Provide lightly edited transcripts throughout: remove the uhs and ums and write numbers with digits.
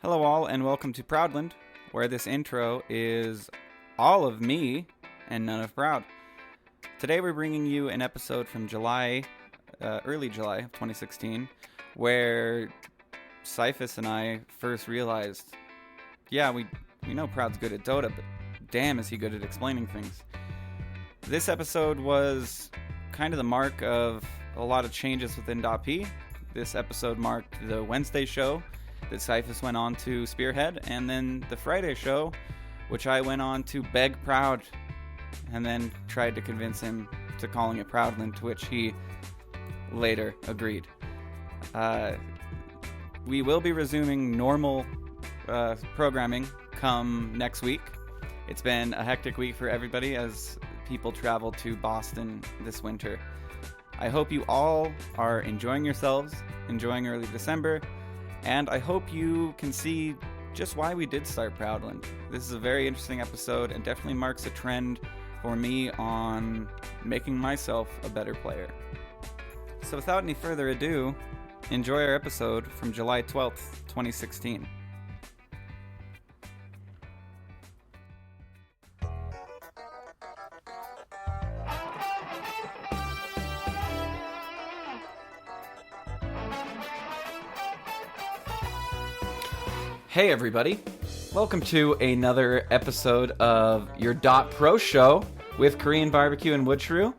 Hello all, and welcome to Proudland, where this intro is all of me and none of Proud. Today we're bringing you an episode from early July of 2016, where Sipho and I first realized, yeah, we know Proud's good at Dota, but damn is he good at explaining things. This episode was kind of the mark of a lot of changes within DotP. This episode marked the Wednesday show that Sipho went on to spearhead, and then the Friday show, which I went on to beg Proud, and then tried to convince him to calling it Proudland, to which he later agreed. We will be resuming normal programming come next week. It's been a hectic week for everybody as people travel to Boston this winter. I hope you all are enjoying yourselves, enjoying early December, and I hope you can see just why we did start Proudland. This is a very interesting episode and definitely marks a trend for me on making myself a better player. So without any further ado, enjoy our episode from July 12th, 2016. Hey everybody, welcome to another episode of your DotPro Show with Korean Barbecue and Woodshrew.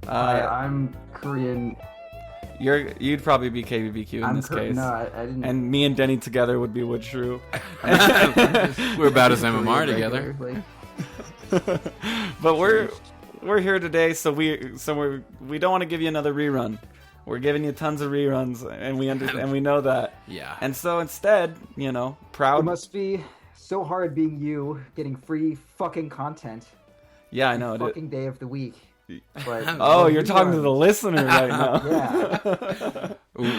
Hi, I'm Korean. You'd probably be KBBQ in this case. No, I didn't. And me and Denny together would be Woodshrew. We're about as MMR together. But we're here today, so we don't want to give you another rerun. We're giving you tons of reruns, and we know that. Yeah. And so instead, Proud. It must be so hard being you, getting free fucking content. Yeah, I know. Fucking day of the week. But, you're talking to the listener right now. Yeah.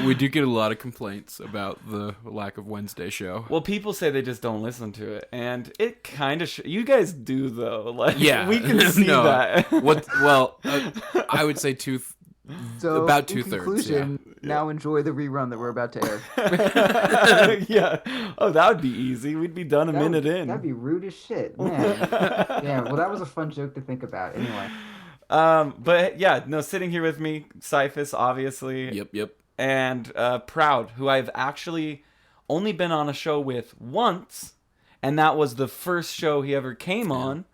We do get a lot of complaints about the lack of Wednesday show. Well, people say they just don't listen to it, and it kind of you guys do though. Like, yeah, we can see that. I would say about 2/3. Conclusion, now enjoy the rerun that we're about to air. Yeah. Oh, that would be easy. We'd be done a minute in. That'd be rude as shit, man. Yeah. Well, that was a fun joke to think about. Anyway. But yeah, no. Sitting here with me, Sipho, obviously. Yep. And Proud, who I've actually only been on a show with once, and that was the first show he ever came on.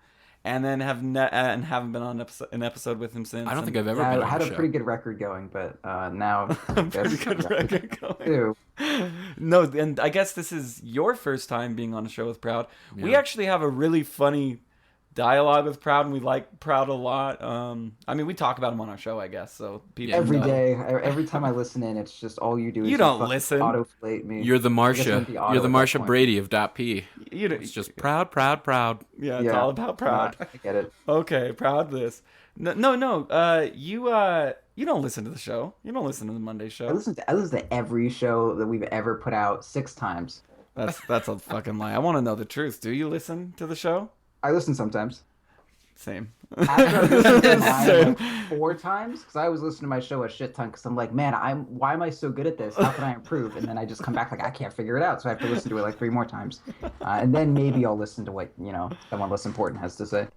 And then haven't been on an episode with him since. I don't think I've ever been on a show. I had a pretty good record going, but now... pretty good record going. No, and I guess this is your first time being on a show with Proud. Yeah. We actually have a really funny dialogue with Proud, and we like Proud a lot. I mean, we talk about him on our show, I guess. So people every day, every time I listen in, it's just all you do. You don't listen. Autoflate me. You're the Marsha. You're the Marsha Brady of .p. It's just proud. Yeah, it's all about Proud. I get it. Okay, Proud this. No. You don't listen to the show. You don't listen to the Monday show. I listen to every show that we've ever put out 6 times. That's a fucking lie. I want to know the truth. Do you listen to the show? I listen sometimes. Same. After I listened to mine like 4 times, because I was listening to my show a shit ton, because I'm like, man, why am I so good at this? How can I improve? And then I just come back like, I can't figure it out, so I have to listen to it like 3 more times. And then maybe I'll listen to what, someone less important has to say.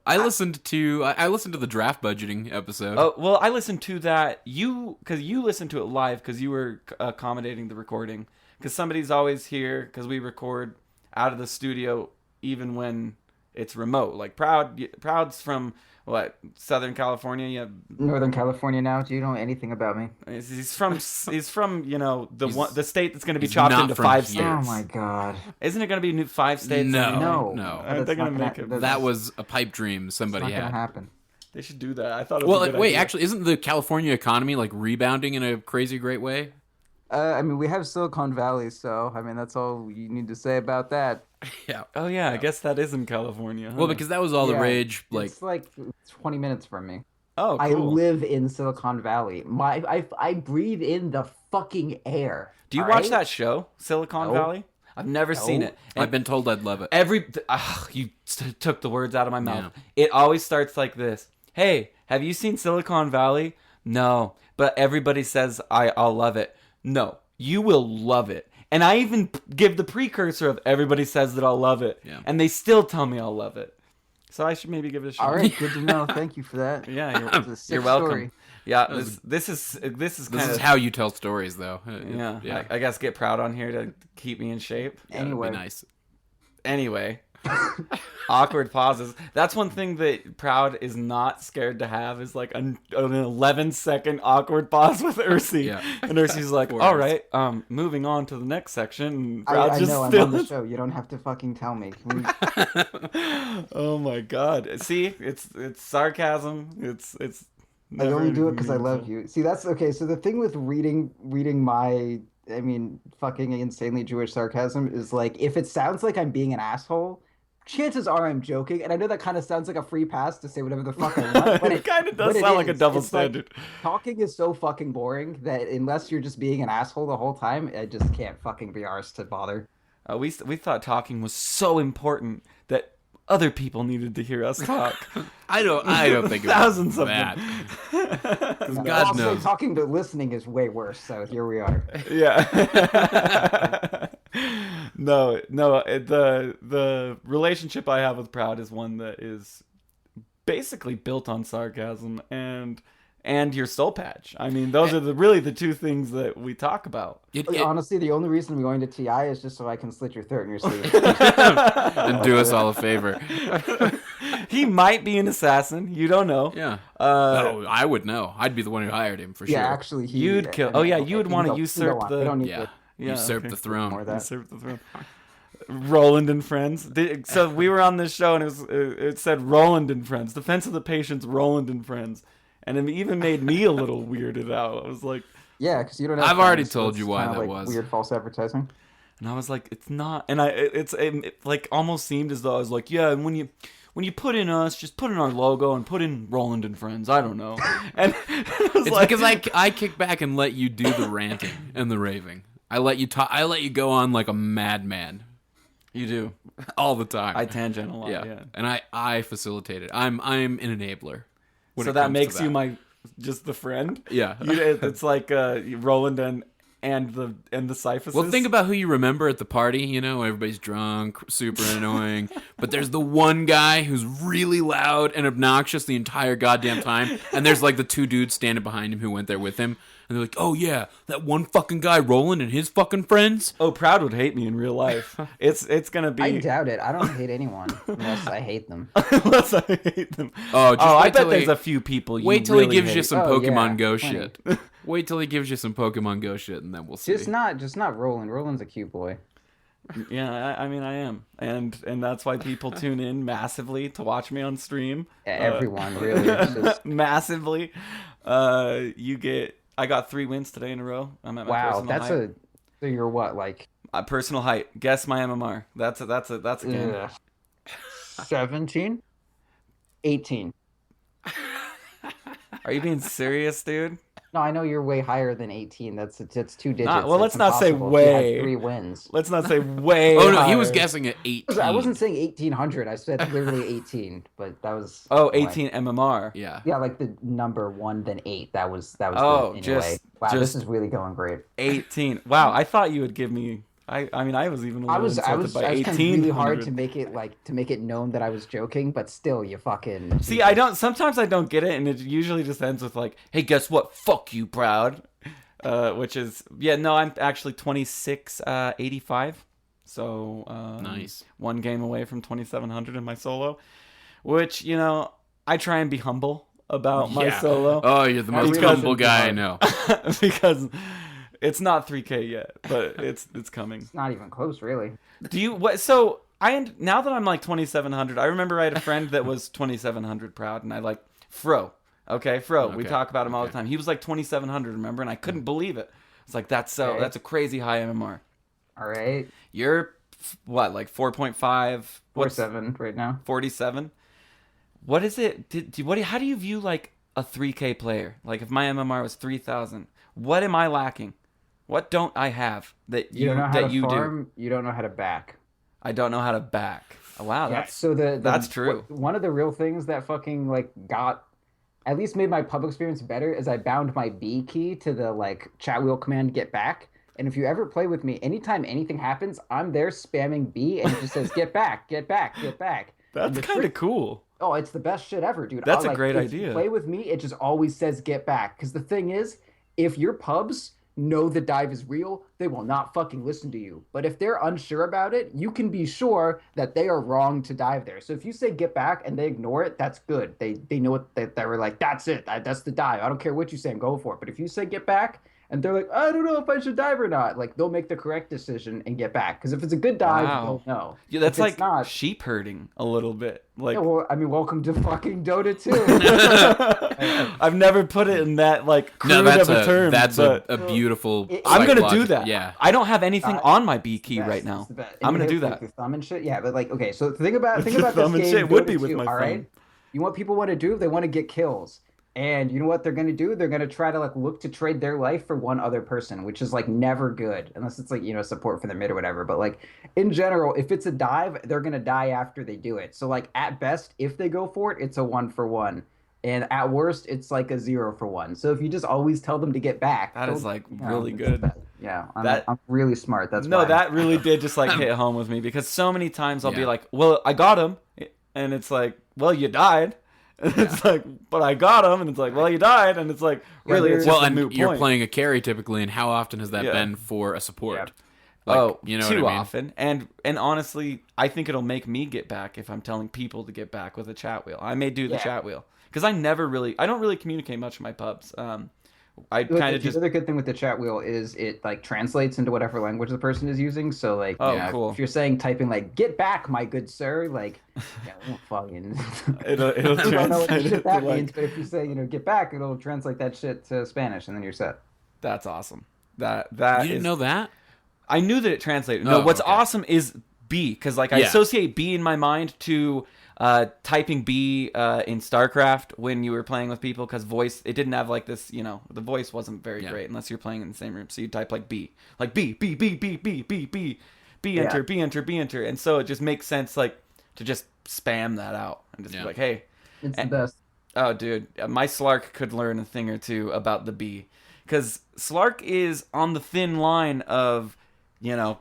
I listened to the draft budgeting episode. Oh, well, I listened to that, because you listened to it live, because you were accommodating the recording. Because somebody's always here, because we record out of the studio even when it's remote. Like Proud's from Southern California. Yeah, Northern California now. Do you know anything about me? He's from the state that's going to be chopped into 5 states. Oh my god! Isn't it going to be 5 states? No. Aren't they going to make it? That was a pipe dream somebody had. It's not going to happen. They should do that. I thought it was a good idea. Actually, isn't the California economy like rebounding in a crazy great way? I mean, we have Silicon Valley, so, I mean, that's all you need to say about that. Yeah. Oh, yeah, I guess that is in California. Huh? Well, because that was all the rage. It's like 20 minutes from me. Oh, cool. I live in Silicon Valley. I breathe in the fucking air. Do you watch that show, Silicon Valley? I've never seen it. And I've been told I'd love it. You took the words out of my mouth. Yeah. It always starts like this. Hey, have you seen Silicon Valley? No, but everybody says I'll love it. No, You will love it. And I even give the precursor of everybody says that I'll love it. Yeah. And they still tell me I'll love it. So I should maybe give it a shot. All right, good to know. Thank you for that. Yeah, you're welcome. welcome. Yeah, this is how you tell stories, though. Yeah. I guess get Proud on here to keep me in shape. Yeah, Anyway. that'd be nice. Anyway, awkward pauses. That's one thing that Proud is not scared to have is like an 11-second awkward pause with Ursi. Yeah. And Ursi's like, all right, moving on to the next section. And I Proud's just know, still... I'm on the show. You don't have to fucking tell me. Can we... Oh my god. See, it's sarcasm. It's I only do it because I meaningful. love you. See, that's okay. So the thing with reading my, I mean, fucking insanely Jewish sarcasm is like, if it sounds like I'm being an asshole, chances are I'm joking. And I know that kind of sounds like a free pass to say whatever the fuck I want. But It kind of does but it sound like a is. double It's like, standard. talking is so fucking boring that unless you're just being an asshole the whole time, I just can't fucking be arsed to bother. We thought talking was so important that other people needed to hear us talk. I don't think Thousands of that. them. 'Cause Well, God also, knows. talking to listening is way worse. So here we are. Yeah. No. The relationship I have with Proud is one that is basically built on sarcasm and your soul patch. I mean, those are really the two things that we talk about. Honestly, the only reason I'm going to TI is just so I can slit your throat in your sleeve. And do us all a favor. He might be an assassin. You don't know. Yeah. I would know. I'd be the one who hired him for sure. Yeah, actually, You'd kill. I mean, Oh yeah, okay, you would want to can usurp go on. the. We don't need Yeah. to. Yeah, Usurp okay. the throne. More of that. Usurp the throne. Roland and Friends. So we were on this show and it said Roland and Friends. Defense of the Patients, Roland and Friends. And it even made me a little weirded out. I was like... Yeah, because you don't have I've already friends, so told it's you why kinda that like was. weird false advertising. And I was like, it's not... And it like almost seemed as though I was like, yeah, and when you put in us, just put in our logo and put in Roland and Friends. I don't know. And It's because I kick back and let you do the ranting and the raving. I let you talk. I let you go on like a madman. You do. All the time. I tangent a lot, yeah. And I facilitate it. I'm an enabler. when So it that comes to makes you that. just the friend? Yeah. It's like Roland and the Siphosis. Well, think about who you remember at the party. You know, everybody's drunk, super annoying. But there's the one guy who's really loud and obnoxious the entire goddamn time. And there's like the two dudes standing behind him who went there with him. And they're like, oh yeah, that one fucking guy, Roland, and his fucking friends. Oh, Proud would hate me in real life. It's gonna be. I doubt it. I don't hate anyone unless I hate them. Unless I hate them. Oh, just I wait bet till there's he- a few people you Wait till really he gives hate. you some Oh, Pokemon yeah, Go plenty. shit. Wait till he gives you some Pokemon Go shit, and then we'll see. Just not Roland. Roland's a cute boy. Yeah, I mean I am, and that's why people tune in massively to watch me on stream. Everyone really. It's just, Massively. I got 3 wins today in a row. I'm at my wow, personal that's height. so you're what, like Personal height. Guess my MMR. That's a game. 17? 18. Are you being serious, dude? No, I know you're way higher than 18. That's 2 digits. well, let's That's not say impossible if you had way. 3 wins. Let's not say way. Oh no, he higher. was guessing at 18. I wasn't saying 1800. I said literally 18, but that was Oh, anyway. 18 MMR. Yeah. Yeah, like the number 1 then 8. That was Oh, the, anyway. just- Wow, just- this is really going great. 18. Wow, I thought you would give me. I mean, I was even. A I little was insulted by trying 18. really hard to make it known that I was joking, but still, you fucking See, I don't. Sometimes I don't get it, and it usually just ends with like, "Hey, guess what? Fuck you, Proud." Which is no, I'm actually 2685. So Nice. 1 game away from 2700 in my solo, which I try and be humble about my Yeah. solo. Oh, you're the most Because- humble guy I know. Because it's not 3K yet, but it's coming. It's not even close, really. Do you what? So now that I'm like 2700, I remember I had a friend that was 2700 Proud, and I like Fro. Okay, Fro. We Okay. talk about him all the Okay. time. He was like 2700, remember? And I couldn't believe it. It's like that's Okay. a crazy high MMR. All right, You're what, like 4.5? 47 right now. 47? What is it? How do you view like a 3K player? Like if my MMR was 3000, what am I lacking? What don't I have that You don't know how to do? farm. You don't know how to back. I don't know how to back. Oh, wow, Yeah, that's so that's true. One of the real things that fucking at least made my pub experience better is I bound my B key to the like chat wheel command get back. And if you ever play with me, anytime anything happens, I'm there spamming B, and it just says, get back, get back, get back. That's kind of cool. Oh, it's the best shit ever, dude. That's a great idea. If you play with me, it just always says get back. Because the thing is, if your pubs know the dive is real, they will not fucking listen to you. But if they're unsure about it, you can be sure that they are wrong to dive there. So if you say get back and they ignore it, that's good. They know what they were like, that's it. That's the dive. I don't care what you say, I'm going for it. But if you say get back and they're like, I don't know if I should dive or not, like they'll make the correct decision and get back. Because if it's a good dive, they'll know. Yeah, that's like not, sheep herding a little bit. Like, yeah, well, I mean, welcome to fucking Dota 2. I've never put it in that like crude of a term. That's a beautiful. I'm gonna do that. Yeah, I don't have anything on my B key right now. I'm gonna do that. The thumb and shit. Yeah, but like, okay, so think about this game. Shit would be with my all right? You know what people want to do? They want to get kills. And you know what they're going to do? They're going to try to like look to trade their life for one other person, which is like never good unless it's like, you know, support for the mid or whatever. But like in general, if it's a dive, they're going to die after they do it. So like at best, if they go for it, it's a 1-for-1. And at worst, it's like a 0-for-1. So if you just always tell them to get back. That is like really good. Yeah, I'm really smart. That's no, that really did just like hit home with me because so many times I'll be like, well, I got him. And it's like, well, you died. And it's like, but I got him, and it's like, well, you died, and it's like, really, it's just a moot point. You're playing a carry typically, and how often has that been for a support? Yeah. Like, you know too what I mean? Often, and honestly, I think it'll make me get back if I'm telling people to get back with a chat wheel. I may do the chat wheel because I don't really communicate much in my pubs. I kind of just. The other good thing with the chat wheel is it like translates into whatever language the person is using. So like, cool. If you're typing like "get back, my good sir," like, fucking. it'll translate. I don't know what the shit that means, but if you say "get back," it'll translate that shit to Spanish, and then you're set. That's awesome. That you didn't know that? I knew that it translated. No, what's awesome is B, because like I associate B in my mind to. Typing B in StarCraft when you were playing with people because it didn't have like this, you know, the voice wasn't very great unless you're playing in the same room. So you type like B, B, enter, B, enter, B, enter. And so it just makes sense like to just spam that out and just be like, hey. It's the best. Oh, dude, my Slark could learn a thing or two about the B because Slark is on the thin line of, you know,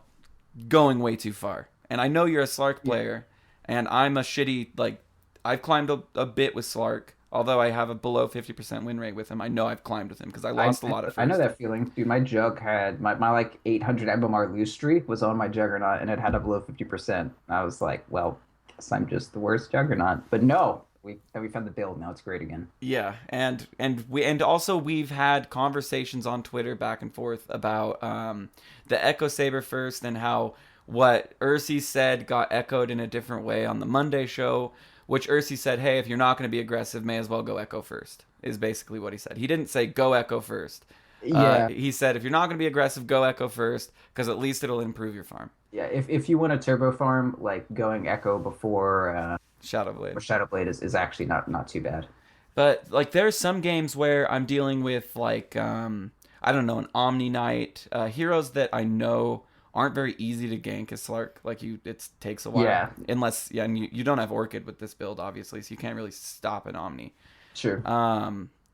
going way too far. And I know you're a Slark player. And I'm a shitty, like, I've climbed a bit with Slark, although I have a below 50% win rate with him. I know I've climbed with him because I lost a lot at first. I know that feeling. Dude, my Jug had, my like 800 MMR loose streak was on my Juggernaut, and it had a below 50%. I was like, well, guess I'm just the worst Juggernaut. But no, we found the build. Now it's great again. Yeah, and also we've had conversations on Twitter back and forth about the Echo Saber first and how... what Ursi said got echoed in a different way on the Monday show, which Ursi said, hey, if you're not going to be aggressive, may as well go Echo first, is basically what he said. He didn't say go Echo first. Yeah. He said, if you're not going to be aggressive, go Echo first, because at least it'll improve your farm. Yeah, if you want a turbo farm, like going Echo before Shadowblade. Or Shadowblade is actually not too bad. But like there's some games where I'm dealing with like, I don't know, an Omni Knight, heroes that I know... aren't very easy to gank as Slark. Like it takes a while. Yeah. Unless and you don't have Orchid with this build, obviously, so you can't really stop an Omni. Sure.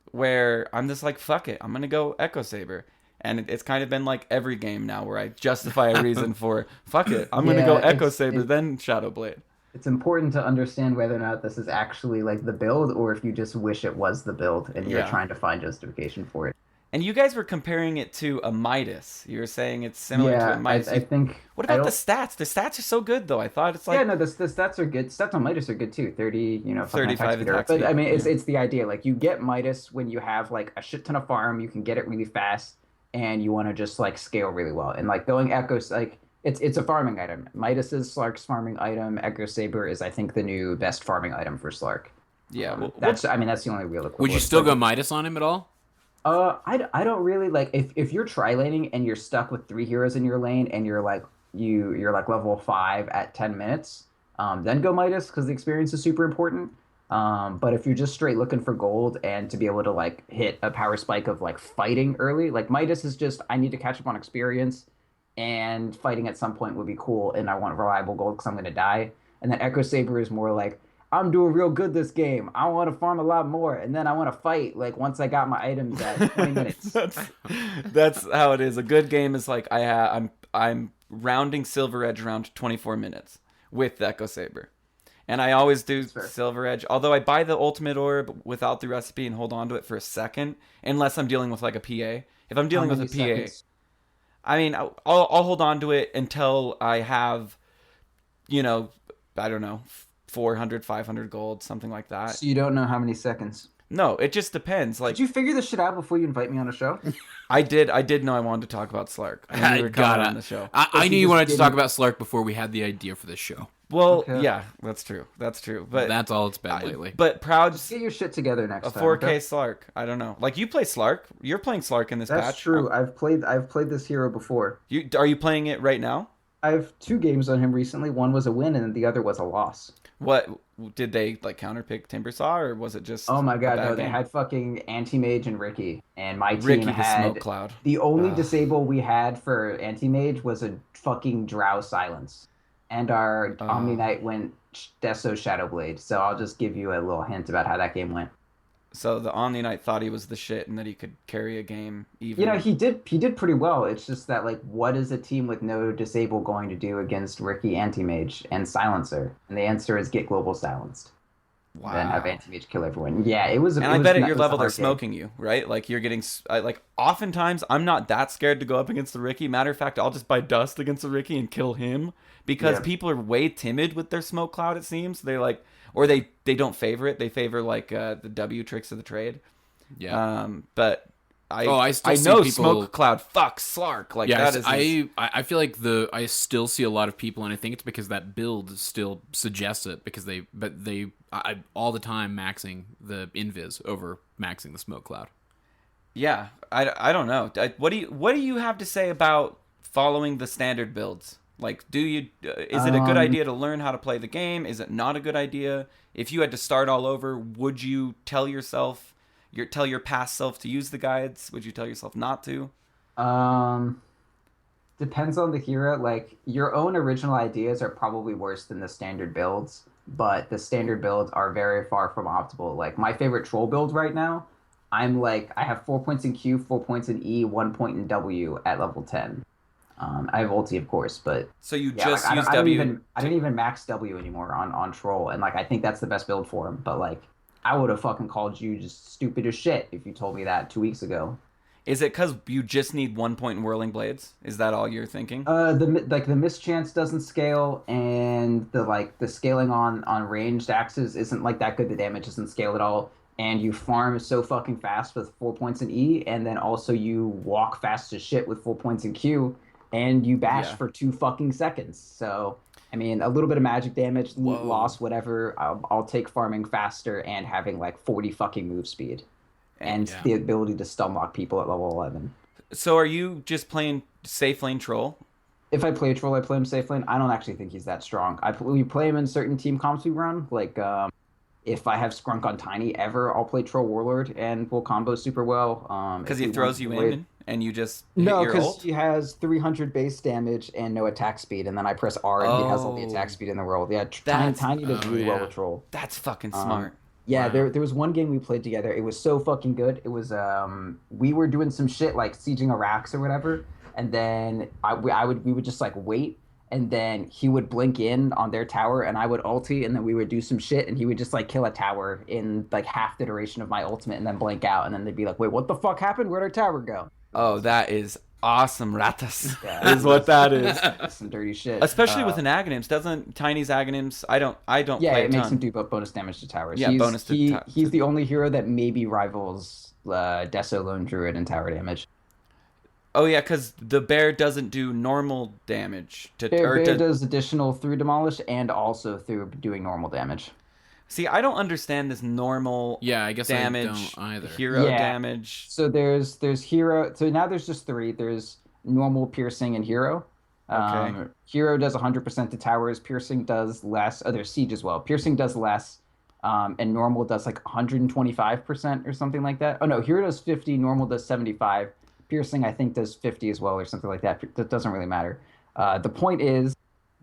Where I'm just like, fuck it, I'm gonna go Echo Saber. And it's kind of been like every game now where I justify a reason for fuck it, I'm gonna go Echo Saber, then Shadowblade. It's important to understand whether or not this is actually like the build or if you just wish it was the build and you're trying to find justification for it. And you guys were comparing it to a Midas. You were saying it's similar to a Midas. I think. What about the stats? The stats are so good, though. I thought it's like. Yeah, no, the stats are good. Stats on Midas are good too. 30, 35 attack speed. But I mean, it's the idea. Like you get Midas when you have like a shit ton of farm. You can get it really fast, and you want to just like scale really well. And like going Echoes, like it's a farming item. Midas is Slark's farming item. Echo Saber is, I think, the new best farming item for Slark. Yeah, that's the only real equivalent. Would you still go Midas on him at all? I don't really like if you're tri-laning and you're stuck with 3 heroes in your lane and you're like level 5 at 10 minutes, then go Midas because the experience is super important. But if you're just straight looking for gold and to be able to like hit a power spike of like fighting early, like Midas is just I need to catch up on experience and fighting at some point would be cool and I want reliable gold because I'm gonna die. And then Echo Saber is more like I'm doing real good this game. I want to farm a lot more, and then I want to fight. Like once I got my items at 20 minutes. That's how it is. A good game is like I'm rounding Silver Edge around 24 minutes with Echo Saber. And I always do Silver Edge, although I buy the ultimate orb without the recipe and hold on to it for a second, unless I'm dealing with like a PA. If I'm dealing with a PA, seconds? I mean, I'll hold on to it until I have, I don't know, 400, 500 gold, something like that. So you don't know how many seconds? No, it just depends. Like, did you figure this shit out before you invite me on a show? I did know I wanted to talk about Slark. I knew you were coming on the show. I knew you wanted to talk about Slark before we had the idea for this show. Well, okay. Yeah, that's true. But that's all it's been lately. But Proud, just get your shit together next time. A 4K Slark. I don't know. Like you play Slark. You're playing Slark in this patch. That's true. I've played this hero before. Are you playing it right now? I have 2 games on him recently. One was a win, and the other was a loss. What did they like counterpick Timbersaw, or was it just? Oh my god, no! They had fucking Anti-Mage and Ricky, and my team Ricky, had the smoke cloud. The only disable we had for Anti-Mage was a fucking Drow Silence, and our Omni Knight went Deso Shadowblade. So I'll just give you a little hint about how that game went. So the Omni Knight thought he was the shit and that he could carry a game even. He did pretty well. It's just that, like, what is a team with no disable going to do against Ricky Anti-Mage and Silencer? And the answer is get global silenced. Wow. Then have Anti-Mage kill everyone. Yeah, it was. And I bet at your level they're smoking you, right? Like you're getting like. Oftentimes I'm not that scared to go up against the Ricky. Matter of fact, I'll just buy dust against the Ricky and kill him because people are way timid with their smoke cloud. It seems they like. Or they don't favor it. They favor like the W tricks of the trade. Yeah. But I know people... smoke cloud. Fuck Slark. Like yeah, that is. I feel like I still see a lot of people, and I think it's because that build still suggests it because they all the time maxing the invis over maxing the smoke cloud. Yeah, I don't know. What do you have to say about following the standard builds? Like, is it a good idea to learn how to play the game? Is it not a good idea? If you had to start all over, would you tell your past self to use the guides? Would you tell yourself not to? Depends on the hero. Like, your own original ideas are probably worse than the standard builds, but the standard builds are very far from optimal. Like, my favorite troll build right now, I have 4 points in Q, 4 points in E, 1 point in W at level 10. I have ulti, of course, but so you just use W. I didn't even max W anymore on troll, and like I think that's the best build for him. But like, I would have fucking called you just stupid as shit if you told me that 2 weeks ago. Is it because you just need 1 point in Whirling Blades? Is that all you're thinking? The mischance doesn't scale, and the scaling on ranged axes isn't like that good. The damage doesn't scale at all. And you farm so fucking fast with 4 points in E, and then also you walk fast as shit with 4 points in Q. And you bash for 2 fucking seconds. So, I mean, a little bit of magic damage, loss, whatever. I'll take farming faster and having like 40 fucking move speed. And the ability to stun lock people at level 11. So are you just playing safe lane troll? If I play a troll, I play him safe lane. I don't actually think he's that strong. We play him in certain team comps we run. Like, if I have Scrunk on Tiny ever, I'll play Troll Warlord and we'll combo super well. Because he throws you in and you just no, because he has 300 base damage and no attack speed, and then I press R and he has all the attack speed in the world. Yeah, Tiny does really well with Troll. That's fucking smart. Yeah, wow. There was one game we played together. It was so fucking good. It was we were doing some shit like sieging Iraqs or whatever, and then we would just like wait. And then he would blink in on their tower, and I would ulti, and then we would do some shit, and he would just like kill a tower in like half the duration of my ultimate, and then blink out, and then they'd be like, "Wait, what the fuck happened? Where'd our tower go?" Oh, that is awesome, Ratas. Yeah, is what that is. Some dirty shit. Especially with an Aghanims. Doesn't Tiny's Aghanims? I don't. Yeah, play it makes him do bonus damage to towers. Yeah, He's the only hero that maybe rivals Deso Lone Druid in tower damage. Oh yeah, because the bear doesn't do normal damage. Bear does additional through demolish and also through doing normal damage. See, I don't understand this normal. Yeah, I guess damage. I don't either. Hero damage. So there's hero. So now there's just 3. There's normal, piercing, and hero. Okay. Hero does 100% to towers. Piercing does less. Oh, there's siege as well. Piercing does less. And normal does like 125% or something like that. Oh no, hero does 50. Normal does 75. Piercing, I think, does 50 as well or something like that. That doesn't really matter. The point is,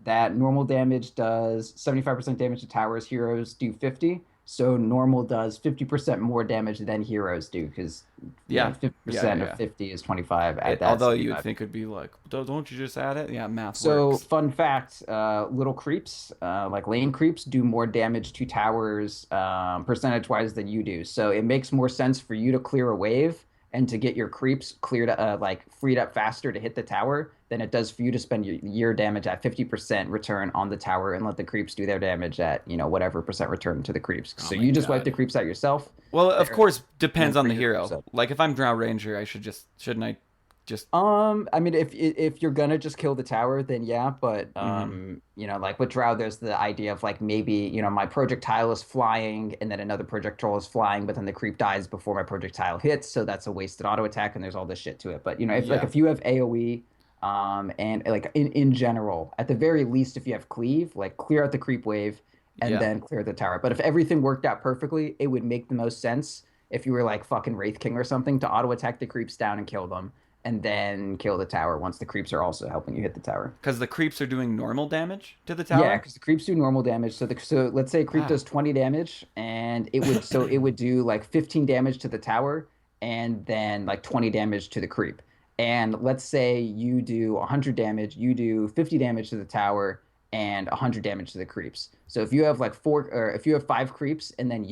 that normal damage does 75% damage to towers, heroes do 50. So normal does 50% more damage than heroes do, because 50% of 50 is 25. Although you would think it'd be like, don't you just add it? Yeah, math so works. Fun fact, little creeps, like lane creeps, do more damage to towers percentage-wise than you do. So it makes more sense for you to clear a wave and to get your creeps cleared, like freed up faster to hit the tower than it does for you to spend your damage at 50% return on the tower and let the creeps do their damage at, whatever percent returon to the creeps. So you just wipe the creeps out yourself. Well, of course, depends on the hero. Like if I'm Drow Ranger, shouldn't I just... I mean, if you're gonna just kill the tower, then yeah, but like with Drow, there's the idea of like maybe my projectile is flying and then another projectile is flying, but then the creep dies before my projectile hits, so that's a wasted auto attack, and there's all this shit to it. But if you have AOE, and like in general, at the very least, if you have cleave, like clear out the creep wave and then clear the tower. But if everything worked out perfectly, it would make the most sense if you were like fucking Wraith King or something to auto attack the creeps down and kill them, and then kill the tower once the creeps are also helping you hit the tower. Because the creeps are doing normal damage to the tower? Yeah, because the creeps do normal damage. So let's say a creep does 20 damage, and it would do like 15 damage to the tower, and then like 20 damage to the creep. And let's say you do 100 damage, you do 50 damage to the tower, and 100 damage to the creeps. So if you have if you have 5 creeps and then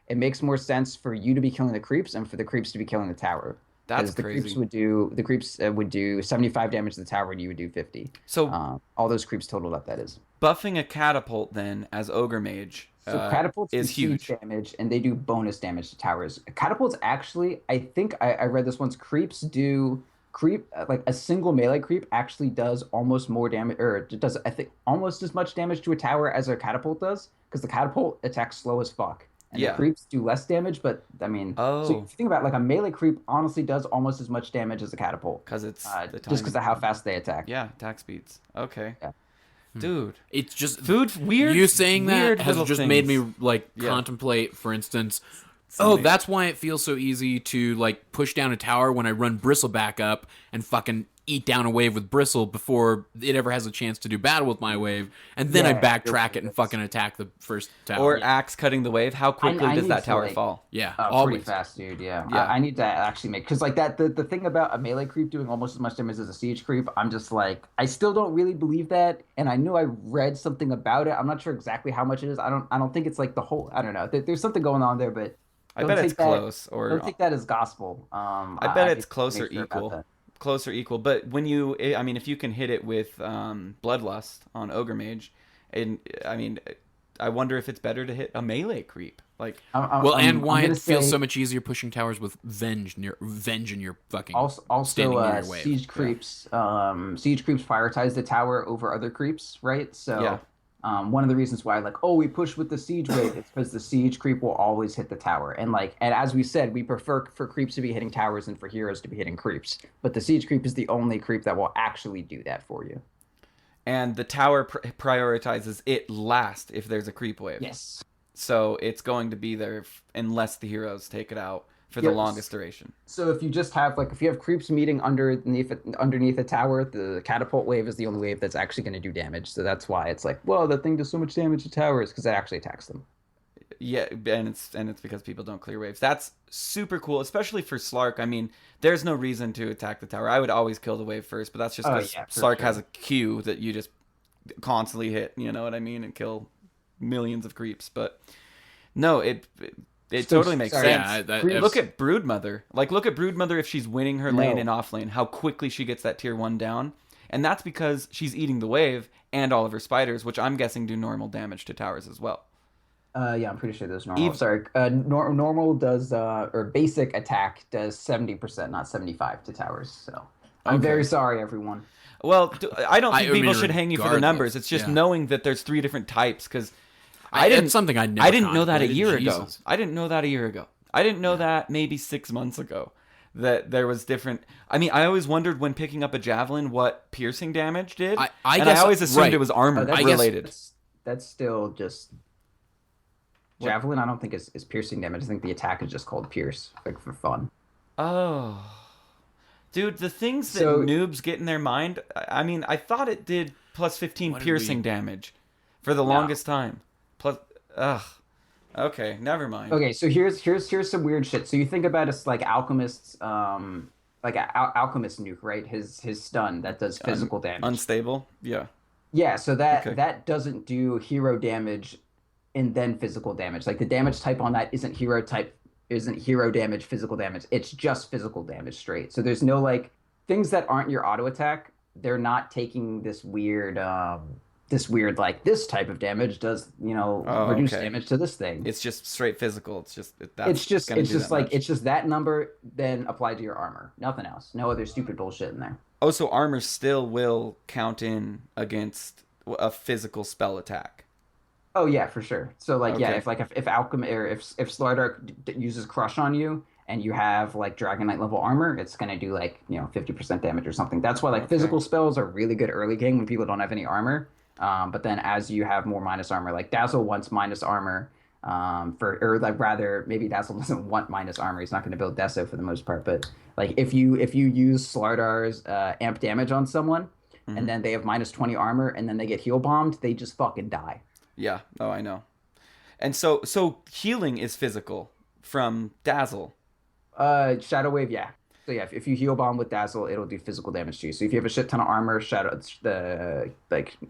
it makes more sense for you to be killing the creeps and for the creeps to be killing the tower. That's crazy. The creeps would do 75 damage to the tower, and you would do 50. So all those creeps totaled up. That is buffing a catapult then as Ogre Mage. So catapults is huge damage, and they do bonus damage to towers. Catapults actually, I think I read this once. Creeps do like a single melee creep actually does almost more damage, or it does I think almost as much damage to a tower as a catapult does, because the catapult attacks slow as fuck. And the creeps do less damage, but I mean, so if you think about it, like a melee creep honestly does almost as much damage as a catapult. Because it's just because of how fast they attack. Yeah, attack speeds. Okay. Yeah. Dude. It's just... weird. You saying that has just things. made me, contemplate, for instance... Oh, that's why it feels so easy to, push down a tower when I run Bristle back up and fucking eat down a wave with Bristle before it ever has a chance to do battle with my wave, and then I backtrack it and fucking attack the first tower. Or axe cutting the wave. How quickly does that tower fall? Yeah, pretty fast, dude. Yeah. I need to actually make, because the thing about a melee creep doing almost as much damage as a siege creep, I'm just like, I still don't really believe that, and I know I read something about it. I'm not sure exactly how much it is. I don't think it's like the whole. I don't know. There's something going on there, but. I bet it's close. Or don't take that as gospel. I bet it's close or equal. Close or equal. But when if you can hit it with Bloodlust on Ogre Mage, and I wonder if it's better to hit a melee creep. And why it feels so much easier pushing towers with Venge in your fucking standing near your wave. Siege creeps prioritize the tower over other creeps, right? So. Yeah. One of the reasons why, we push with the siege wave, it's because the siege creep will always hit the tower. And as we said, we prefer for creeps to be hitting towers and for heroes to be hitting creeps. But the siege creep is the only creep that will actually do that for you. And the tower prioritizes it last if there's a creep wave. Yes. So it's going to be there unless the heroes take it out for the longest duration. So if you just have if you have creeps meeting underneath a tower, the catapult wave is the only wave that's actually going to do damage. So that's why it's that thing does so much damage to towers, because it actually attacks them. Yeah, and it's because people don't clear waves. That's super cool, especially for Slark. I mean, there's no reason to attack the tower. I would always kill the wave first, but that's just because Slark has a Q that you just constantly hit. You know what I mean, and kill millions of creeps. But no, it totally makes sense. Yeah, look at Broodmother. Look at Broodmother if she's winning her lane and off lane, how quickly she gets that tier 1 down. And that's because she's eating the wave and all of her spiders, which I'm guessing do normal damage to towers as well. I'm pretty sure those normal. Normal does, or basic attack does 70%, not 75 to towers. So I'm very sorry, everyone. Well, I don't think people should hang you for the numbers. It's just knowing that there's 3 different types, because... It's something I didn't know that a year ago. I didn't know that a year ago. I didn't know that maybe 6 months ago, that there was different. I mean, I always wondered when picking up a javelin what piercing damage did. I always assumed it was armor related. That's still just javelin. I don't think is piercing damage. I think the attack is just called pierce, for fun. Oh, dude, the things that noobs get in their mind. I mean, I thought it did plus 15 What did piercing we- damage for the longest time. Plus, ugh. Okay, never mind. Okay, so here's some weird shit. So you think about it like Alchemist's like Alchemist nuke, right? His stun that does physical damage. Unstable? Yeah. Yeah, so that Okay. that doesn't do hero damage and then physical damage. Like the damage type on that isn't hero damage, physical damage. It's just physical damage straight. So there's no like things that aren't your auto attack. They're not taking this weird like this type of damage does, reduce okay. damage to this thing. It's just straight physical. It's just It's just that number then applied to your armor. Nothing else. No other stupid bullshit in there. Oh, so armor still will count in against a physical spell attack. Oh yeah, for sure. So like yeah, Okay. if Alchemy or if Slardar uses Crush on you and you have like Dragon Knight level armor, it's gonna do like 50% damage or something. That's why like Okay. physical spells are really good early game when people don't have any armor. But then as you have more minus armor, like Dazzle wants minus armor. Maybe Dazzle doesn't want minus armor. He's not going to build Deso for the most part. But like if you use Slardar's amp damage on someone, and then they have minus 20 armor, and then they get heal bombed, they just fucking die. Yeah. Oh, I know. And so healing is physical from Dazzle. Shadow Wave, yeah. So yeah, if you heal bomb with Dazzle, it'll do physical damage to you. So if you have a shit ton of armor,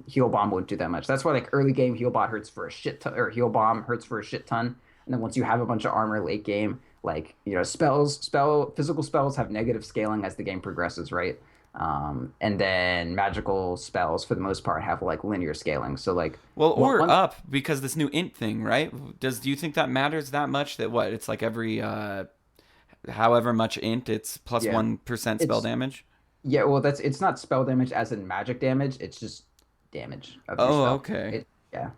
heal bomb won't do that much. That's why like early game heal bomb hurts for a shit ton, or heal bomb hurts for a shit ton. And then once you have a bunch of armor late game, like physical spells have negative scaling as the game progresses, right? And then magical spells for the most part have like linear scaling. So like up because this new int thing, right? Do you think that matters that much? That it's like every however much int, it's plus 1% spell damage. Yeah, well, it's not spell damage as in magic damage. It's just damage. Of your spell. Okay. Yeah.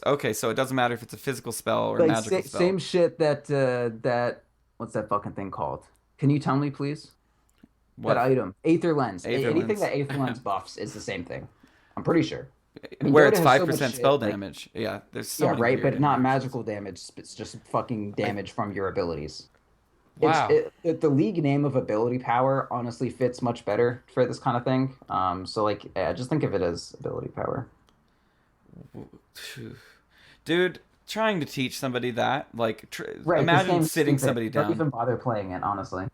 Okay, so it doesn't matter if it's a physical spell or magical spell. Same shit that what's that fucking thing called? Can you tell me, please? What? That item, Aether Lens. Aether Anything Lens. that Aether Lens buffs is the same thing. I'm pretty sure. Where it's Dota has so 5% much spell shit, like- damage. Yeah, there's so Yeah, many right, weird but not animations. magical damage. It's just fucking damage from your abilities. Wow. The league name of ability power honestly fits much better for this kind of thing. So like, just think of it as ability power. Dude, trying to teach somebody that, like, Right. this imagine game's sitting stupid. somebody Don't down. even bother playing it, honestly.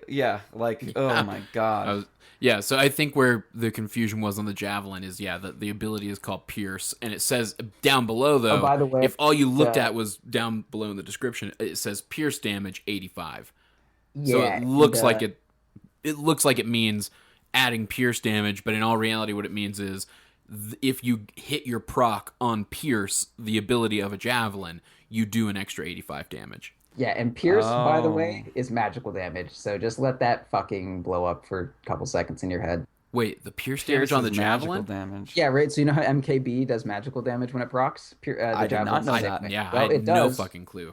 Yeah, like, oh my god. Yeah, so I think where the confusion was on the Javelin is, the ability is called Pierce, and it says down below, though, by the way, if all you looked at was down below in the description, it says Pierce damage 85. So Yeah, it looks like it means adding Pierce damage, but in all reality what it means is if you hit your proc on Pierce, the ability of a Javelin, you do an extra 85 damage. Yeah, and Pierce, by the Oh. way, is magical damage. So just let that fucking blow up for a couple seconds in your head. Wait, the Pierce Pierce damage on the is magical Javelin? damage. Yeah, right. So you know how MKB does magical damage when it procs? I did not know that. Yeah, Well, I had it no does. fucking clue.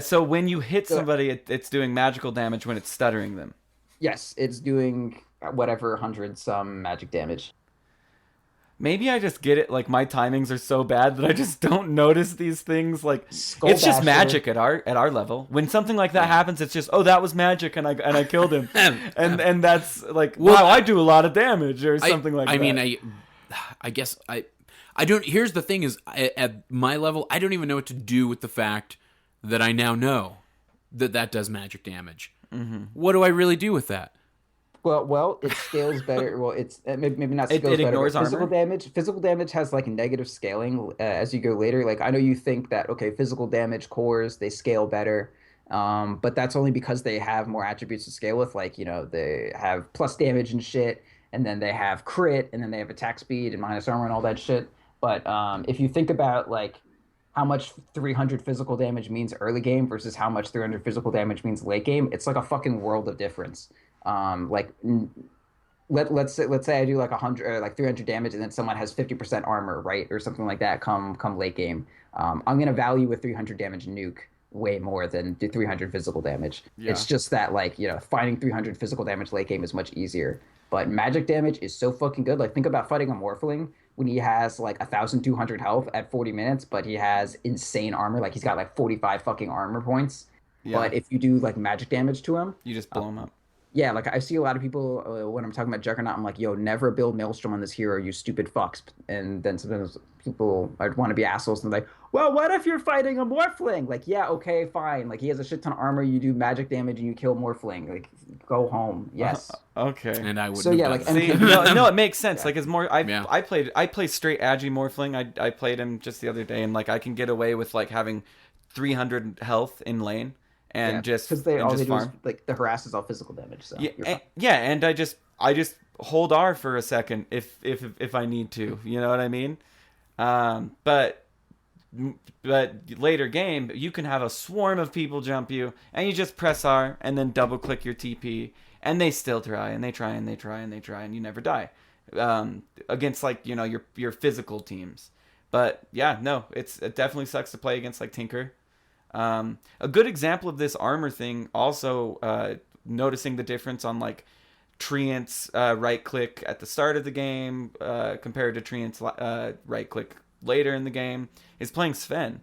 So when you hit So- somebody, it's doing magical damage when it's stuttering them. Yes, it's doing whatever 100 some magic damage. Maybe I just get it. Like my timings are so bad that I just don't notice these things. Like Skull it's just Basher. magic at our level. When something like that happens, it's just that was magic and I killed him, and that's like wow, I do a lot of damage or something like that. I mean, I guess I don't. Here's the thing: is at my level, I don't even know what to do with the fact that I now know that does magic damage. Mm-hmm. What do I really do with that? Well, it scales better. Well, it's maybe not It scales better. ignores But physical armor? damage. Physical damage has like negative scaling as you go later. Like I know you think that physical damage cores they scale better, but that's only because they have more attributes to scale with. Like they have plus damage and shit, and then they have crit, and then they have attack speed and minus armor and all that shit. But if you think about like how much 300 physical damage means early game versus how much 300 physical damage means late game, it's like a fucking world of difference. Let's say I do like 100 or like 300 damage and then someone has 50% armor, right, or something like that come late game. I'm gonna value a 300 damage nuke way more than the 300 physical damage. Yeah. It's just that finding 300 physical damage late game is much easier. But magic damage is so fucking good. Like think about fighting a Morphling when he has like 1,200 health at 40 minutes, but he has insane armor. Like he's got like 45 fucking armor points. Yeah. But if you do like magic damage to him, you just blow him up. Yeah, like I see a lot of people when I'm talking about Juggernaut, I'm like, yo, never build Maelstrom on this hero, you stupid fucks. And then sometimes people I'd want to be assholes and they're like, well, what if you're fighting a Morphling? Like, yeah, okay, fine. Like he has a shit ton of armor, you do magic damage and you kill Morphling. Like, go home. Yes. Okay. And I wouldn't. So yeah, have like done that. See, no, it makes sense. Yeah. Like it's more. I play straight Agi Morphling. I played him just the other day, and like I can get away with like having 300 health in lane and just because they and all just they do is farm. like the harass is all physical damage. So Yeah, you're fine. and I just hold R for a second if I need to. You know what I mean? But later game, you can have a swarm of people jump you, and you just press R and then double click your TP, and they still try, and they try, and they try, and they try, and you never die. Against like your physical teams. But yeah, no, it definitely sucks to play against like Tinker. A good example of this armor thing, also noticing the difference on like Treant's right click at the start of the game compared to Treant's right click later in the game, is playing Sven.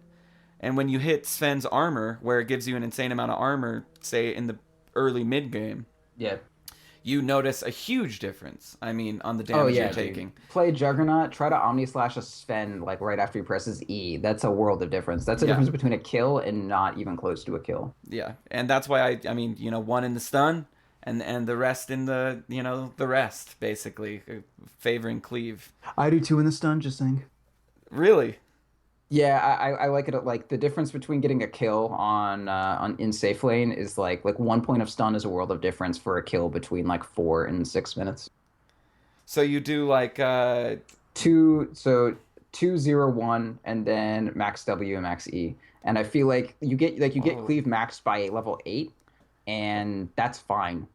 And when you hit Sven's armor, where it gives you an insane amount of armor, say in the early mid game, Yeah. you notice a huge difference. I mean, on the damage you're dude. taking. Play Juggernaut, try to Omni Slash a Sven like right after he presses E. That's a world of difference. That's a difference between a kill and not even close to a kill. Yeah, and that's why I mean, one in the stun, and the rest in the the rest basically favoring cleave. I do too in the stun, just saying. Really? Yeah, I like it. Like the difference between getting a kill on in safe lane is like 1 point of stun is a world of difference for a kill between like 4 and 6 minutes. So you do like 2 0 1 and then max W and max E. And I feel like you get cleave maxed by level 8, and that's fine.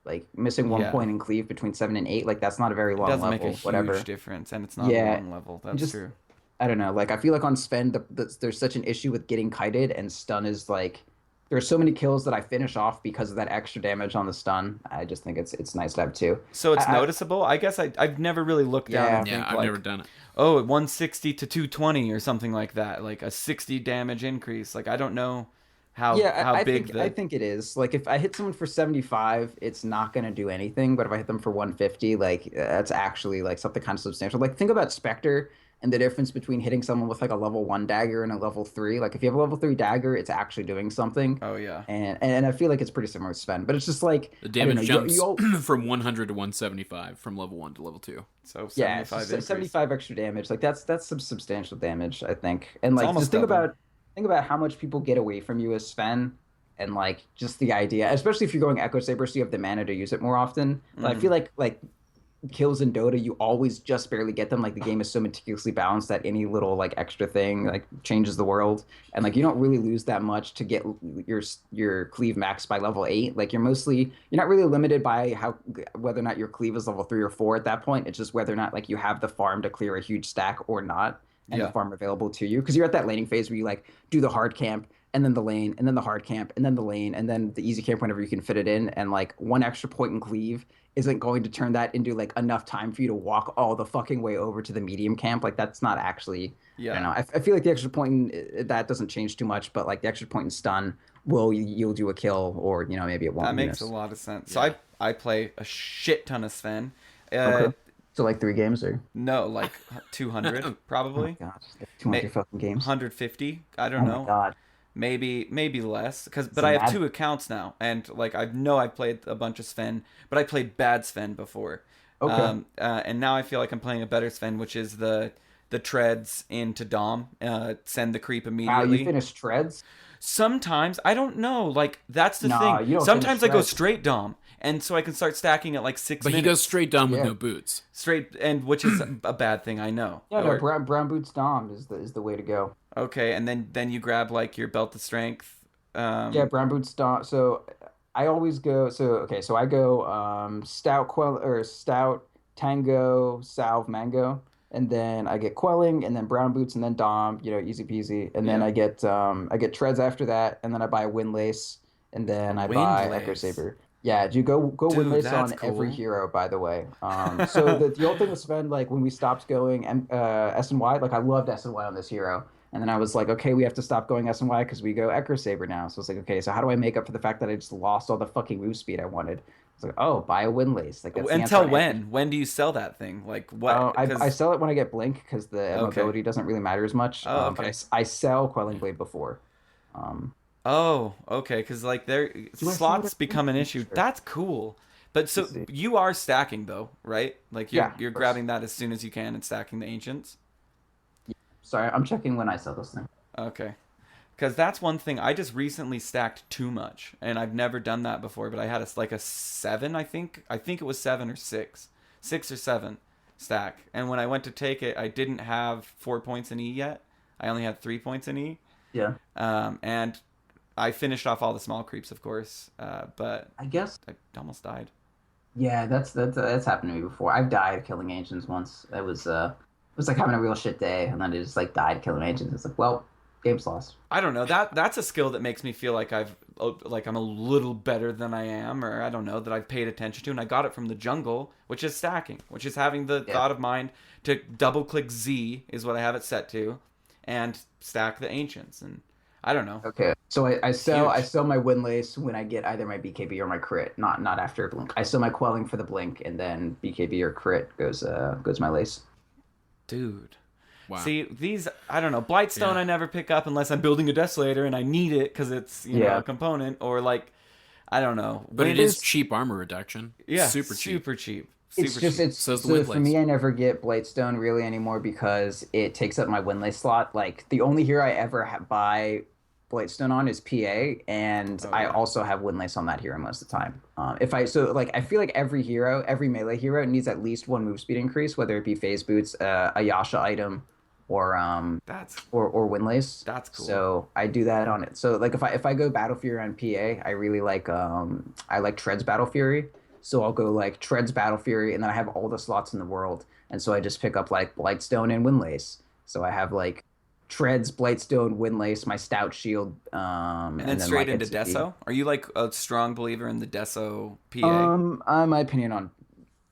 Like missing 1 point in cleave between 7 and 8, like that's not a very long level. It doesn't make a whatever. huge difference, and it's not a long level. That's true. I don't know. Like I feel like on Sven, there's such an issue with getting kited, and stun is like there's so many kills that I finish off because of that extra damage on the stun. I just think it's nice to have too. So it's noticeable. I guess I've never really looked down. And think, I've never done it. Oh, 160 to 220 or something like that, like a 60 damage increase. Like I don't know how big I think it is. Like if I hit someone for 75, it's not gonna do anything. But if I hit them for 150, like that's actually like something kind of substantial. Like think about Spectre and the difference between hitting someone with like a level 1 dagger and a level 3. Like if you have a level 3 dagger, it's actually doing something. Oh yeah. And I feel like it's pretty similar with Sven, but it's just like the damage jumps from 100 to 175 from level 1 to level 2. So 75 75 extra damage. Like that's some substantial damage, I think. And like just think double. about how much people get away from you as Sven, and like just the idea, especially if you're going Echo Saber, so you have the mana to use it more often. But I feel like kills in Dota, you always just barely get them. Like the game is so meticulously balanced that any little like extra thing like changes the world, and like you don't really lose that much to get your cleave max by level 8. Like you're not really limited by whether or not your cleave is level 3 or 4 at that point. It's just whether or not like you have the farm to clear a huge stack or not, and the farm available to you, because you're at that laning phase where you like do the hard camp and then the lane and then the hard camp and then the lane and then the easy camp whenever you can fit it in, and like 1 extra point in cleave isn't going to turn that into like enough time for you to walk all the fucking way over to the medium camp. Like that's not actually, I don't know. I feel like the extra point in that doesn't change too much, but like the extra point in stun will yield you a kill, or maybe it won't. That makes a lot of sense. So I play a shit ton of Sven. Okay. So like 3 games or no, like 200 probably. Oh my God, 200 fucking games. 150. I don't know. Oh my God. Maybe less, but I have 2 accounts now, and like I've played a bunch of Sven, but I played bad Sven before. Okay. And now I feel like I'm playing a better Sven, which is the treads into Dom, send the creep immediately. Wow, you finish treads? Sometimes I don't know, like that's the You thing. don't Sometimes finish I go treads. straight Dom, and so I can start stacking at like 6 But minutes. he goes straight down with no boots. Straight, and which is a bad thing, I know. Yeah, no, brown boots Dom is the way to go. Okay, and then you grab like your belt of strength. Yeah, brown boots Dom. So I always go. So I go stout tango salve mango, and then I get quelling, and then brown boots, and then Dom. Easy peasy. And then I get treads after that, and then I buy windlace, and then I buy Echo Saber. Yeah, you go windlace on every hero, by the way. So the old thing with Sven, like when we stopped going SNY, like I loved SNY on this hero. And then I was like, okay, we have to stop going SNY because we go Echo Saber now. So it's like, okay, so how do I make up for the fact that I just lost all the fucking move speed I wanted? It's like, oh, buy a windlace. Like that's the Until answer. when? When do you sell that thing? Like what? I sell it when I get blink because the mobility doesn't really matter as much. Oh, okay. But I sell Quelling Blade before. Oh, okay. Because like slots become an issue. Sure. That's cool. But so you are stacking though, right? Like you're grabbing that as soon as you can and stacking the ancients. Sorry, I'm checking when I sell this thing. Okay. Because that's one thing. I just recently stacked too much, and I've never done that before. But I had a 7, I think. I think it was 7 or 6, 6 or 7 stack. And when I went to take it, I didn't have 4 points in E yet. I only had 3 points in E. Yeah. And I finished off all the small creeps, of course. But I guess I almost died. Yeah, that's happened to me before. I've died killing ancients once. It was like having a real shit day, and then I just like died killing ancients. It's like, well, game's lost. I don't know. That's a skill that makes me feel like I'm a little better than I am, or I don't know, that I've paid attention to, and I got it from the jungle, which is stacking, which is having the thought of mind to double click Z is what I have it set to, and stack the ancients, and I don't know. Okay, so I sell my windlace when I get either my BKB or my crit, not after blink. I sell my quelling for the blink, and then BKB or crit goes my lace. Dude. Wow. See, these, I don't know, Blightstone I never pick up unless I'm building a Desolator and I need it because it's, you know, a component, or like, I don't know. But it is cheap armor reduction. Yeah, super cheap. Super cheap. So for me, I never get Blightstone really anymore because it takes up my windlace slot. Like, the only hero I ever buy Blightstone on is PA, and I also have windlace on that hero most of the time. I feel like every melee hero needs at least 1 move speed increase, whether it be phase boots, a Yasha item, or or windlace. That's cool. So I do that on it. So like if I go Battle Fury on PA, I really like I like Treads Battle Fury. So I'll go like Treads Battle Fury, and then I have all the slots in the world, and so I just pick up like Blightstone and windlace. So I have like Treads, Blightstone, windlace, my stout shield, and then straight into Deso. Are you like a strong believer in the Deso PA? My opinion on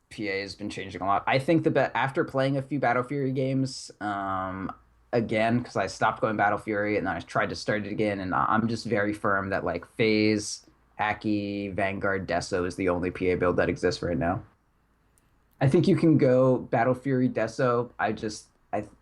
PA has been changing a lot. I think after playing a few Battle Fury games, again, because I stopped going Battle Fury and then I tried to start it again, and I'm just very firm that like Phase, Aki, Vanguard, Deso is the only PA build that exists right now. I think you can go Battle Fury, Deso.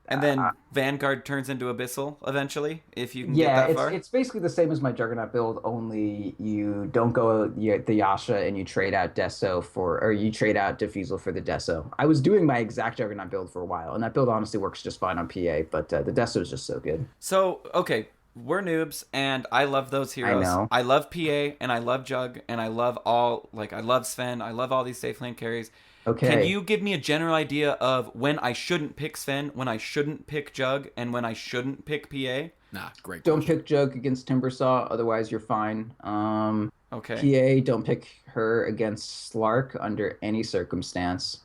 And then Vanguard turns into Abyssal eventually, if you can get that far. It's basically the same as my Juggernaut build, only you don't go the Yasha and you trade out Deso or you trade out Diffusal for the Deso. I was doing my exact Juggernaut build for a while, and that build honestly works just fine on PA, but the Deso is just so good. So, okay, we're noobs, and I love those heroes. I know. I love PA, and I love Jug, and I love I love Sven, I love all these safe lane carries. Okay. Can you give me a general idea of when I shouldn't pick Sven, when I shouldn't pick Jug, and when I shouldn't pick PA? Nah, great. Don't pick Jug against Timbersaw, otherwise you're fine. Okay. PA, don't pick her against Slark under any circumstance.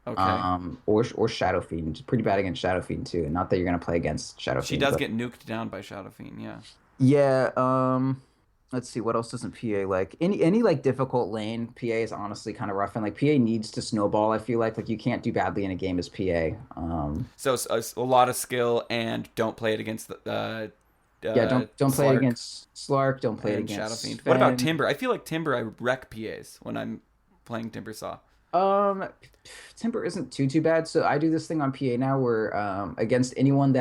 Okay. Or Shadow Fiend. Pretty bad against Shadow Fiend too. Not that you're gonna play against Shadow Fiend. She does get nuked down by Shadow Fiend, yeah. Yeah, let's see, what else doesn't PA like? Any like difficult lane, PA is honestly kind of rough, and like PA needs to snowball. I feel like you can't do badly in a game as PA. So a lot of skill, and don't play it against the don't play it against Slark. Don't play it against Shadow Fiend. What about Timber? I feel like Timber, I wreck PAs when I'm playing Timbersaw. Timber isn't too bad. So I do this thing on PA now where against anyone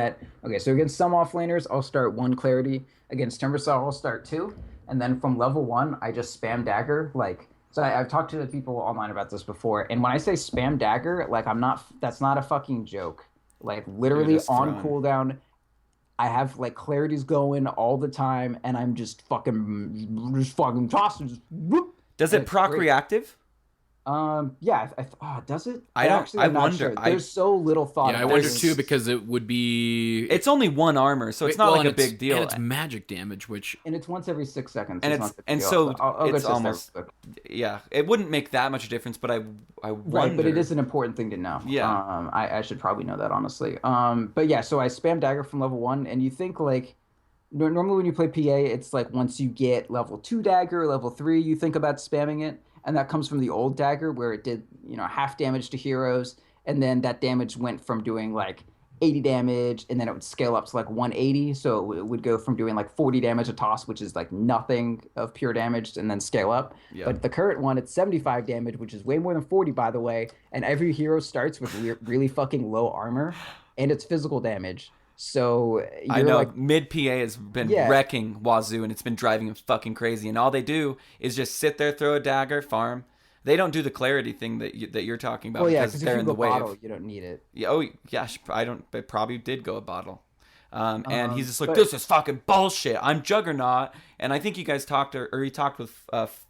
so against some offlaners I'll start 1 clarity. Against Timbersaw I'll start 2, and then from level 1 I just spam dagger. So I've talked to the people online about this before, and when I say spam dagger, that's not a fucking joke. Like literally on cooldown, I have like clarities going all the time, and I'm just fucking tossing. Just whoop. Does it proc reactive? Yeah. Does it? I wonder. Sure. There's so little thought. Yeah, I wonder too, because it would be. It's only 1 armor, so it's not like a big deal. And it's magic damage, and it's once every 6 seconds. And so it's almost. Yeah, it wouldn't make that much difference, but I wonder. Right, but it is an important thing to know. Yeah. I should probably know that honestly. But yeah, so I spam dagger from level 1, and you think like. Normally when you play PA, it's like once you get level 2 dagger, level 3, you think about spamming it. And that comes from the old dagger where it did, half damage to heroes. And then that damage went from doing like 80 damage, and then it would scale up to like 180. So it would go from doing like 40 damage a toss, which is like nothing of pure damage, and then scale up. Yeah. But the current one, it's 75 damage, which is way more than 40, by the way. And every hero starts with really fucking low armor, and it's physical damage. So I know mid PA has been Yeah. wrecking Wazoo, and it's been driving him fucking crazy. And all they do is just sit there, throw a dagger, farm. They don't do the clarity thing that you're talking about Well, yeah, because because if they're you in go the wave. bottle, you don't need it. Yeah, oh yeah, I don't. It probably did go a bottle. And he's just like, but- this is fucking bullshit. I'm Juggernaut, and I think you guys talked or he talked with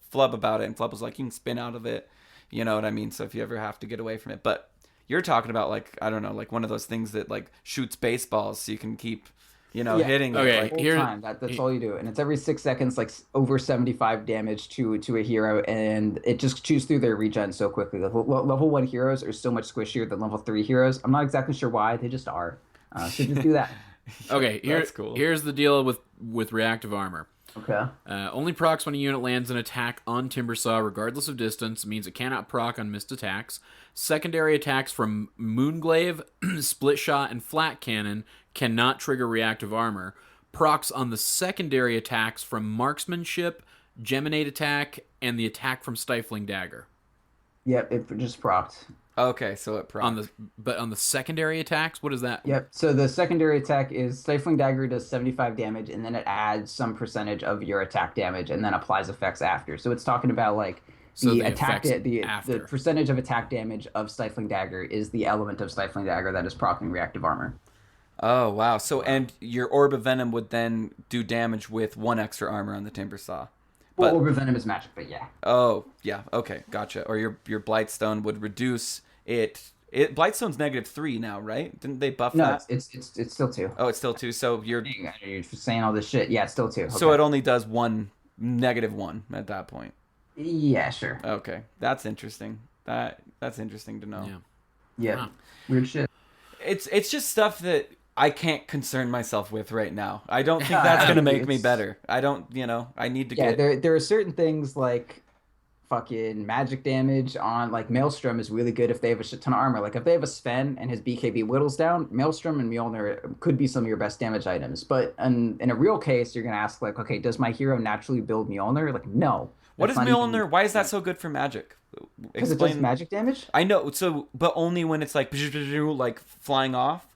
Flub about it, and Flub was like, you can spin out of it. You know what I mean? So if you ever have to get away from it, but you're talking about like I don't know, like one of those things that like shoots baseballs, so you can keep, Yeah. hitting. it, Okay. like, Whole Here- time. That's all you do, and it's every 6 seconds, like over 75 damage to a hero, and it just chews through their regen so quickly. Level 1 heroes are so much squishier than level 3 heroes. I'm not exactly sure why, they just are. So just do that. Okay, That's cool. Here's the deal with reactive armor. Okay. Only procs when a unit lands an attack on Timbersaw, regardless of distance, means it cannot proc on missed attacks. Secondary attacks from Moonglaive, Split Shot, and Flat Cannon cannot trigger reactive armor. Procs on the secondary attacks from Marksmanship, Geminate Attack, and the attack from Stifling Dagger. Yep, it just procced. Okay, so it probably. But on the secondary attacks, what is that? Yep. So the secondary attack is Stifling Dagger does 75 damage, and then it adds some percentage of your attack damage, and then applies effects after. So it's talking about like So the the attack, effects the after. percentage of attack damage of Stifling Dagger is the element of Stifling Dagger that is proccing reactive armor. Oh wow! So and your Orb of Venom would then do damage with 1 extra armor on the Timbersaw. Well, But Orb of Venom is magic, but yeah. oh yeah, okay, gotcha. Or your Blightstone would reduce it. Blightstone's -3 now, right? Didn't they buff No, that? it's still 2. Oh, it's still 2. So you're You're saying all this shit. Yeah, it's still 2. so Okay. it only does -1 at that point. Yeah, sure. Okay, that's interesting. That's interesting to know. Yeah. Yeah. Wow. Weird shit. It's just stuff that I can't concern myself with right now. I don't think Yeah, that's I gonna mean, make me it's- better. I don't, I need to Yeah, get. there are certain things like fucking magic damage on like Maelstrom is really good if they have a shit ton of armor. Like if they have a Sven and his BKB whittles down, Maelstrom and Mjolnir could be some of your best damage items. But in a real case, you're gonna ask like, okay, does my hero naturally build Mjolnir? Like, no. What is That's not Mjolnir? even- Why is that so good for magic? Because it does magic damage? I know. So, but only when it's like like flying off.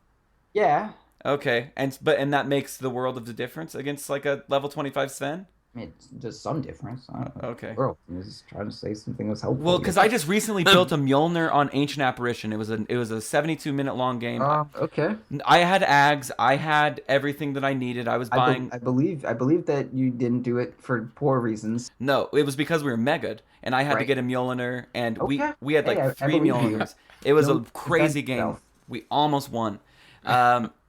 Yeah. Okay, and that makes the world of the difference against like a level 25 Sven. I mean, it does some difference. I don't know. Okay. World. I was just trying to say something was helpful. Well, because I just recently built a Mjolnir on Ancient Apparition. It was a 72-minute long game. Okay. I had Ags. I had everything that I needed. I was buying. I believe that you didn't do it for poor reasons. No, it was because we were mega'd, and I had to Right. get a Mjolnir, and Okay. we had like Hey, I 3 believe you. Mjolnirs. It was a Don't crazy defend game. yourself. We almost won.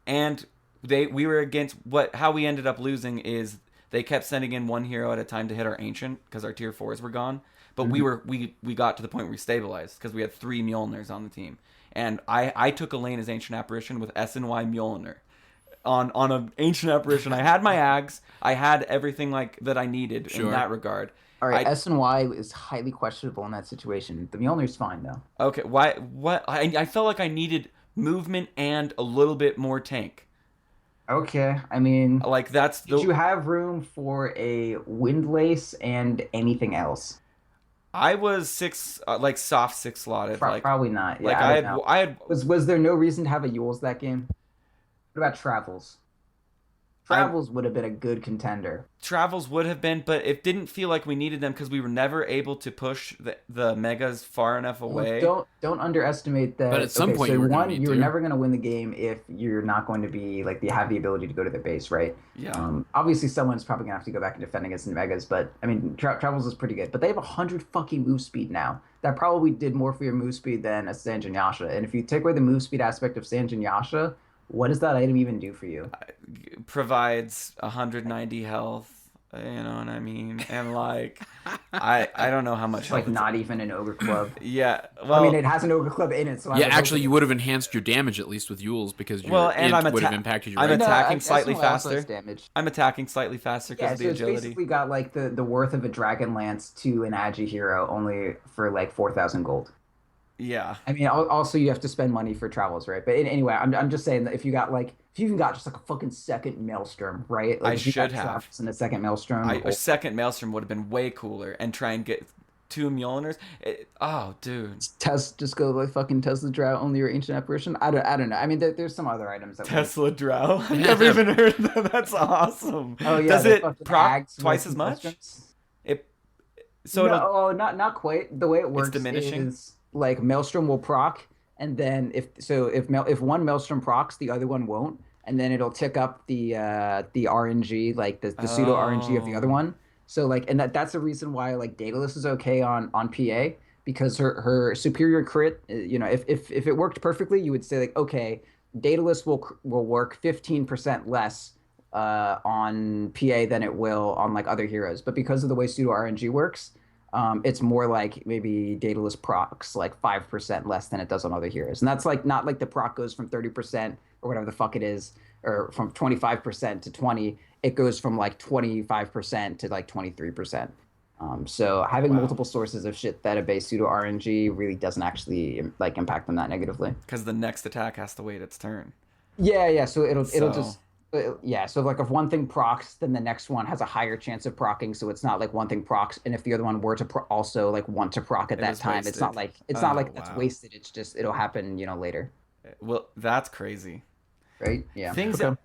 And we were against how we ended up losing is they kept sending in 1 hero at a time to hit our ancient because our tier 4s were gone. But we got to the point where we stabilized because we had 3 Mjolnirs on the team. And I took a lane as Ancient Apparition with SNY Mjolnir. On an Ancient Apparition, I had my Ags. I had everything like that I needed in that regard. All right, I- S and Y is highly questionable in that situation. The Mjolnir's fine though. Okay, why? What? I felt like I needed movement and a little bit more tank. Okay, I mean, Like that's the. did you have room for a Windlace and anything else? I was 6, like soft 6 slotted. Like Probably not. Yeah, like I I don't had know. I had. Was there no reason to have a Yules that game? What about Travels? Travels would have been a good contender. Travels would have been, but it didn't feel like we needed them because we were never able to push the megas far enough away. Don't underestimate that. But at some point so you were gonna one, need you're to. never going to win the game if you're not going to be like have the ability to go to the base, right? Yeah. Obviously, someone's probably gonna have to go back and defend against the megas, but I mean, Travels is pretty good. But they have 100 fucking move speed now. That probably did more for your move speed than a Sanjin Yasha. And if you take away the move speed aspect of Sanjin Yasha, what does that item even do for you? Provides 190 health. You know what I mean? And like, I don't know how much. It's like health not even an ogre club. Yeah. Well, I mean, it has an ogre club in it, so I Yeah, would actually, hope you would have enhanced your damage at least with Yules because your Well, and int I'm would have atta- impacted your I'm range. No, attacking I- slightly SNY also faster. has damage. I'm attacking slightly faster because Yeah, of so the it's agility. basically got like the worth of a Dragon Lance to an Agi hero, only for like 4,000 gold. Yeah. I mean, also you have to spend money for travels, right? But anyway, I'm just saying that if you got like if you even got just like a fucking second mailstrom, right? Like I if you got should have. travels and a second maelstrom, A second Maelstrom would have been way cooler, and try and get 2 Mjolnirs. Oh, dude. just go like fucking Tesla Drow, only your ancient apparition. I don't know. I mean, there's some other items that Tesla Drow. I've never even heard of that. That's awesome. Oh yeah, Does the it fucking proc ags twice with as much? maelstroms. It so No, it'll not quite. The way it works diminishing? is like Maelstrom will proc, and then if one Maelstrom procs, the other one won't, and then it'll tick up the RNG, like the pseudo RNG of the other Oh. one. So like, and that's the reason why like Daedalus is okay on PA because her superior crit, if it worked perfectly, you would say like, okay, Daedalus will work 15% less on PA than it will on like other heroes. But because of the way pseudo RNG works, it's more like maybe Daedalus procs like 5% less than it does on other heroes. And that's like not like the proc goes from 30% or whatever the fuck it is, or from 25% to 20. It goes from like 25% to like 23%. So having multiple sources of shit that obey pseudo RNG really doesn't actually like impact them that negatively. because the next attack has to wait its turn. Yeah. So it'll So- just yeah. So like if one thing procs, then the next one has a higher chance of procking. So it's not like one thing procs, and if the other one were to also like want to proc at that is time, it's not wasted. like not Oh, like that's wow. wasted. It's just it'll happen later, Well, that's crazy. right? Yeah. Things Okay. that,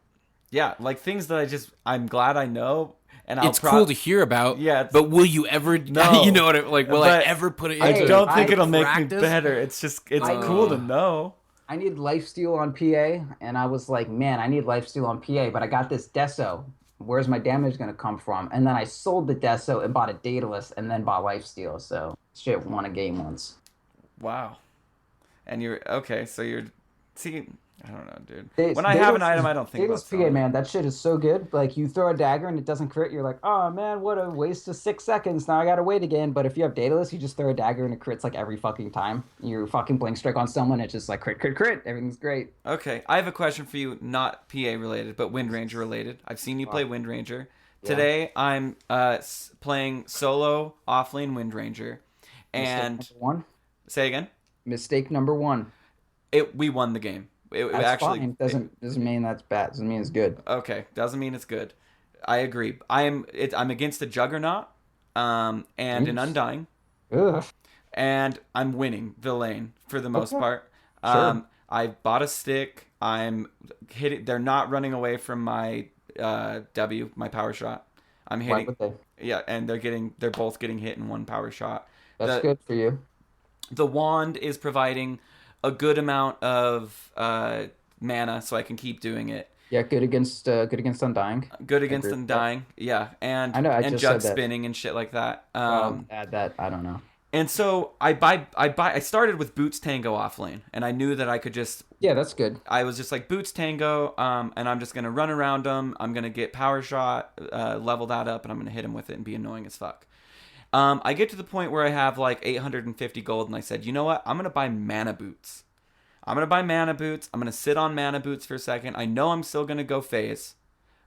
yeah, like things that I'm glad I know, and I'll It's cool to hear about, Yeah, it's- but will you ever? No. You know what? Will I But ever put it? I into don't think I it'll make me practice? better. It's cool to know. I need lifesteal on PA, and I was like, man, I need lifesteal on PA, but I got this Deso. Where's my damage gonna come from? And then I sold the Deso and bought a Daedalus, and then bought lifesteal. So shit, won a game once. Wow. And you're okay. So you're see. I don't know, dude. They- When I have an Daedalus item, is- I don't think Daedalus about PA, selling it. man, that shit is so good. Like you throw a dagger and it doesn't crit, you're like, oh man, what a waste of 6 seconds. Now I gotta wait again. But if you have Daedalus, you just throw a dagger and it crits like every fucking time. You fucking blink strike on someone, it's just like crit, crit, crit. Everything's great. Okay, I have a question for you, not PA related, but Windranger related. I've seen you play Windranger. Today, I'm playing solo offlane Windranger, and Mistake number one. say again. Mistake number one. We won the game. It That's actually fine. Doesn't mean that's bad. Doesn't mean it's good. okay. Doesn't mean it's good. I agree. I'm against a Juggernaut, and an Oops. Undying, Ugh. and I'm winning the lane for the most Okay. part. Sure. I bought a stick. I'm hitting. They're not running away from my W, my power shot. I'm Why hitting. would they? Yeah, and they're both getting hit in one power shot. That's The- good for you. The wand is providing a good amount of mana, so I can keep doing it. Yeah, good against Undying. Good against agree them with that. dying, yeah, and I know, I and just jug said that. spinning and shit like that. Add that. I don't know. And so I started with Boots Tango off lane, and I knew that I could just. Yeah, that's good. I was just like Boots Tango, and I'm just gonna run around him. I'm gonna get power shot, level that up, and I'm gonna hit him with it and be annoying as fuck. I get to the point where I have like 850 gold, and I said, you know what? I'm gonna buy mana boots. I'm gonna sit on mana boots for a second. I know I'm still gonna go phase,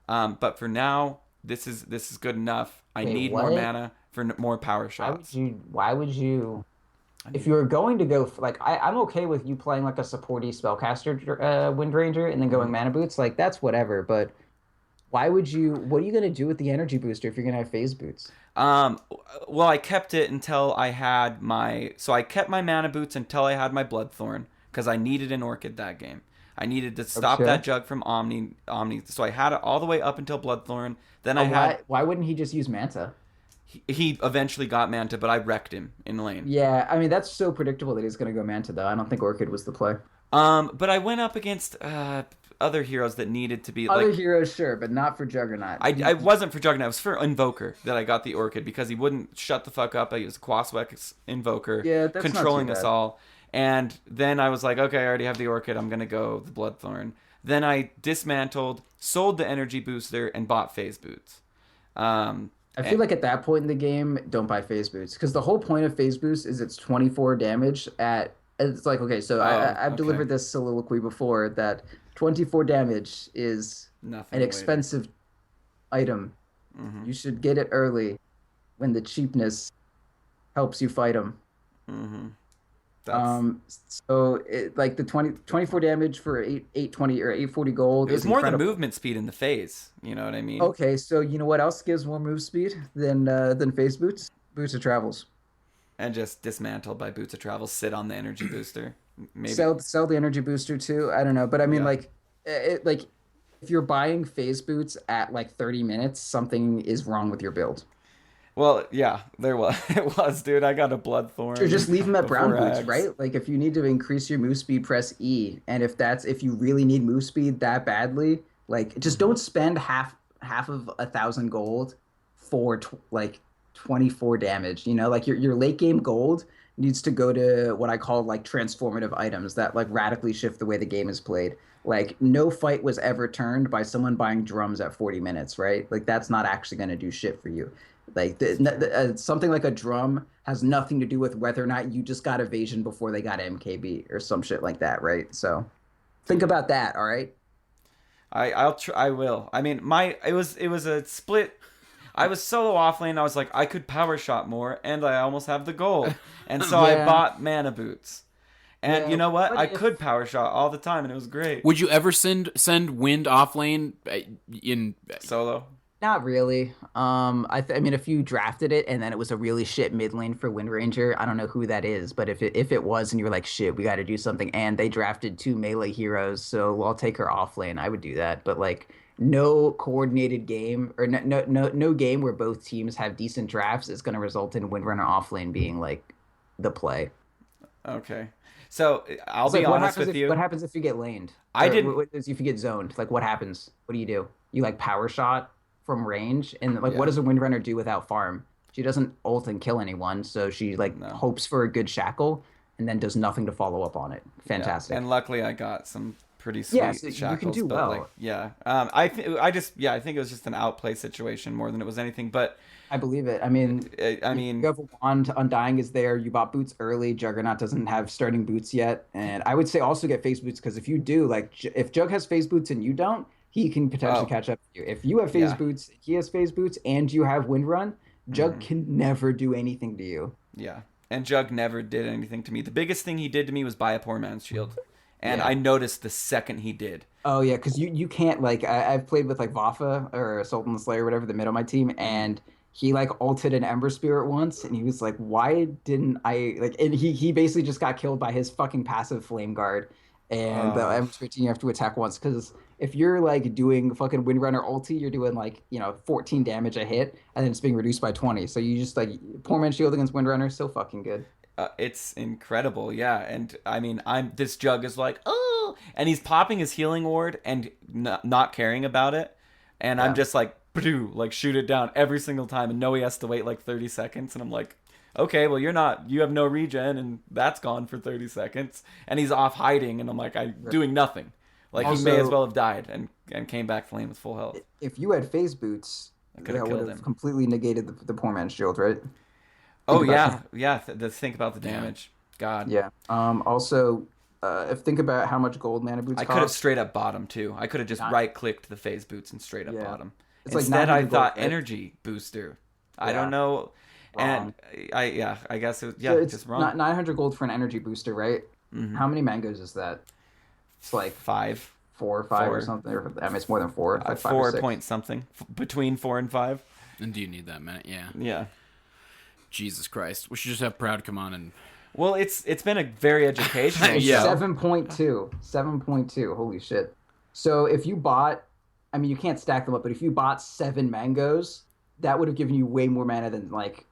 but for now, this is good enough. I Wait, need more what? more more power shots. Why would you? If you were going to go like I'm okay with you playing like a supporty spellcaster Windranger and then going mana boots, like that's whatever. But why would you? What are you gonna do with the energy booster if you're gonna have phase boots? Well, I kept it until I had my. So I kept my mana boots until I had my Bloodthorn because I needed an Orchid that game. I needed to stop Okay. that jug from Omni. So I had it all the way up until Bloodthorn. Then I had. Why wouldn't he just use Manta? He eventually got Manta, but I wrecked him in lane. Yeah, I mean that's so predictable that he's gonna go Manta though. I don't think Orchid was the play. But I went up against other heroes that needed to be Other like. heroes, sure, but not for Juggernaut. I wasn't for Juggernaut. It was for Invoker that I got the Orchid because he wouldn't shut the fuck up. He was Quaswex Invoker, Yeah, that's not too controlling us bad. all. And then I was like, okay, I already have the Orchid. I'm gonna go the Bloodthorn. Then I dismantled, sold the energy booster, and bought phase boots. I feel like at that point in the game, don't buy phase boots because the whole point of phase boost is it's 24 damage at. It's like okay, so I've okay. delivered this soliloquy before that 24 damage is Nothing. an later. expensive item. Mhm. You should get it early when the cheapness helps you fight them. Mm-hmm. So like the 24 damage for 820 or 840 gold. It was is more incredible. the movement speed in the phase. You know what I mean? Okay, so you know what else gives more move speed than phase boots? Boots of travels. And just dismantled by Boots of Travel, sit on the energy booster. Maybe. Sell the energy booster too. I don't know, but I mean Yeah. like if you're buying phase boots at like 30 minutes, something is wrong with your build. Well, yeah, there was. It was, dude. I got a Bloodthorn. Or just leave them at brown before boots, Axe. right? Like if you need to increase your move speed, press E. And if you really need move speed that badly, like just don't spend half of 1,000 gold for like 24 damage. You know, like your late game gold needs to go to what I call like transformative items that like radically shift the way the game is played. Like no fight was ever turned by someone buying drums at 40 minutes, right? Like that's not actually going to do shit for you. Like something like a drum has nothing to do with whether or not you just got evasion before they got MKB or some shit like that, right? So think about that, all right? I will. I mean, it was a split. I was solo offlane. I was like, I could power shot more, and I almost have the gold, and so I Yeah. bought mana boots. And Yeah, you know what? but I if- could power shot all the time, and it was great. Would you ever send Wind off lane in? Solo. Not really. I mean, if you drafted it and then it was a really shit mid lane for Windranger, I don't know who that is, but if it was and you were like, shit, we got to do something, and they drafted 2 melee heroes, so I'll take her off lane, I would do that. But like, no coordinated game or no game where both teams have decent drafts is going to result in Windrunner off lane being like the play. Okay. So I'll It's be like, what honest happens with if, you. What happens if you get laned? I Or didn't- if you get zoned? Like, what happens? What do? You like power shot from range, and like, Yeah. what does a Windrunner do without farm? She doesn't ult and kill anyone, so she like No. hopes for a good shackle, and then does nothing to follow up on it. Fantastic. Yeah. And luckily, I got some pretty sweet Yeah, so you can shackles. do but well. like, yeah. I think it was just an outplay situation more than it was anything. But I believe it. I mean, I mean, you have a wand, Undying is there. You bought boots early. Juggernaut doesn't have starting boots yet, and I would say also get phase boots, because if you do, like, if Jug has phase boots and you don't, he can potentially Oh. catch up to you. If you have phase Yeah. boots, he has phase boots, and you have Windrun, Jug Mm-hmm. can never do anything to you. yeah. And Jug never did anything to me. The biggest thing he did to me was buy a poor man's shield, and Yeah. I noticed the second he did. Oh yeah, because you can't like I've played with like Vafa or Sultan the Slayer, whatever, the mid on my team, and he like ulted an Ember Spirit once, and he was like, "Why didn't I like?" And he basically just got killed by his fucking passive Flame Guard, and the Oh. Ember Spirit team you have to attack once, because if you're like doing fucking Windrunner ulti, you're doing like 14 damage a hit, and then it's being reduced by 20. So you just like poor man shield against Windrunner, so fucking good. It's incredible, yeah. And I mean, this Jug is like, oh, and he's popping his healing ward and not caring about it, and Yeah. I'm just like, phew, like shoot it down every single time, and know he has to wait like 30 seconds, and I'm like, okay, well you have no regen, and that's gone for 30 seconds, and he's off hiding, and I'm like, I'm doing nothing. Like he may Also- as well have died and came back to lane with full health. If you had phase boots, could've that would killed have him. completely negated the poor man's shield, right? Oh Think about yeah, think about the damage. God, Yeah. Also, think about how much gold mana boots I cost. could have straight up bottomed too. I could have just Not- right clicked the phase boots and straight up Yeah. bottom. It's like Instead, I 900 thought gold, right? energy booster. I Yeah. don't know, and Wrong. I guess it was So it's just wrong. 900 gold for an energy booster, right? Mhm. How many mangoes is that? It's like 5, 4 or 5 or Four. something. Or, I mean, it's more than 4. It's like 5 or 4 6. point something between 4 and 5. And do you need that, Matt? Yeah. Yeah. Jesus Christ. We should just have Proud come on and. Well, it's been a very educational Yeah. show. 7.2. 7.2. Holy shit. So if you bought, I mean, you can't stack them up, but if you bought 7 mangoes, that would have given you way more mana than like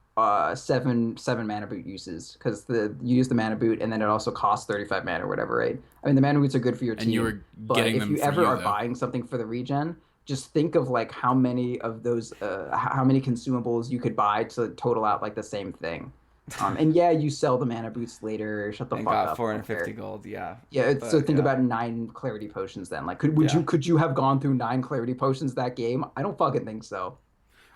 7 mana boot uses, because you use the mana boot and then it also costs 35 mana or whatever, right? I mean, the mana boots are good for your team. And you were but getting if them you for ever you, are though. buying something for the regen, just think of like how many of those, how many consumables you could buy to total out like the same thing. And yeah, you sell the mana boots later. Shut the And fuck got up. 450 gold. Yeah. Yeah, But, so think yeah. about 9 clarity potions then. Like, Yeah. could you have gone through 9 clarity potions that game? I don't fucking think so.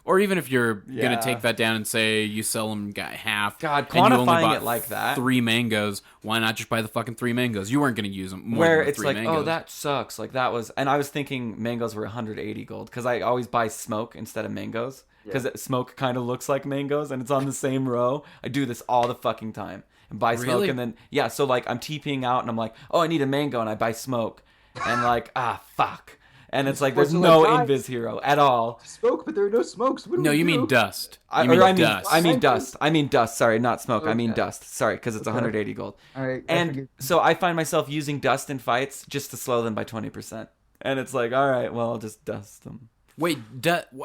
Or even if you're Yeah. gonna take that down and say you sell them half, God, and you only quantifying bought it like that. 3 mangoes. Why not just buy the fucking 3 mangoes? You weren't gonna use them more Where than the it's 3 like, mangoes. oh, that sucks. Like that was, and I was thinking mangoes were 180 gold because I always buy smoke instead of mangoes because smoke kind of looks like mangoes and it's on the same row. I do this all the fucking time. buy smoke, Really? and then so like I'm TPing out, and I'm like, oh, I need a mango, and I buy smoke, and like fuck, and it's like there's no invis hero at all. Smoke, but there are no smokes. What do No, we you do? mean dust. I mean dust. Sorry, not smoke. I mean Okay. dust. Sorry, because it's 180 gold. All right, And so I find myself using dust in fights just to slow them by 20%. And it's like, all right, well, I'll just dust them. Wait,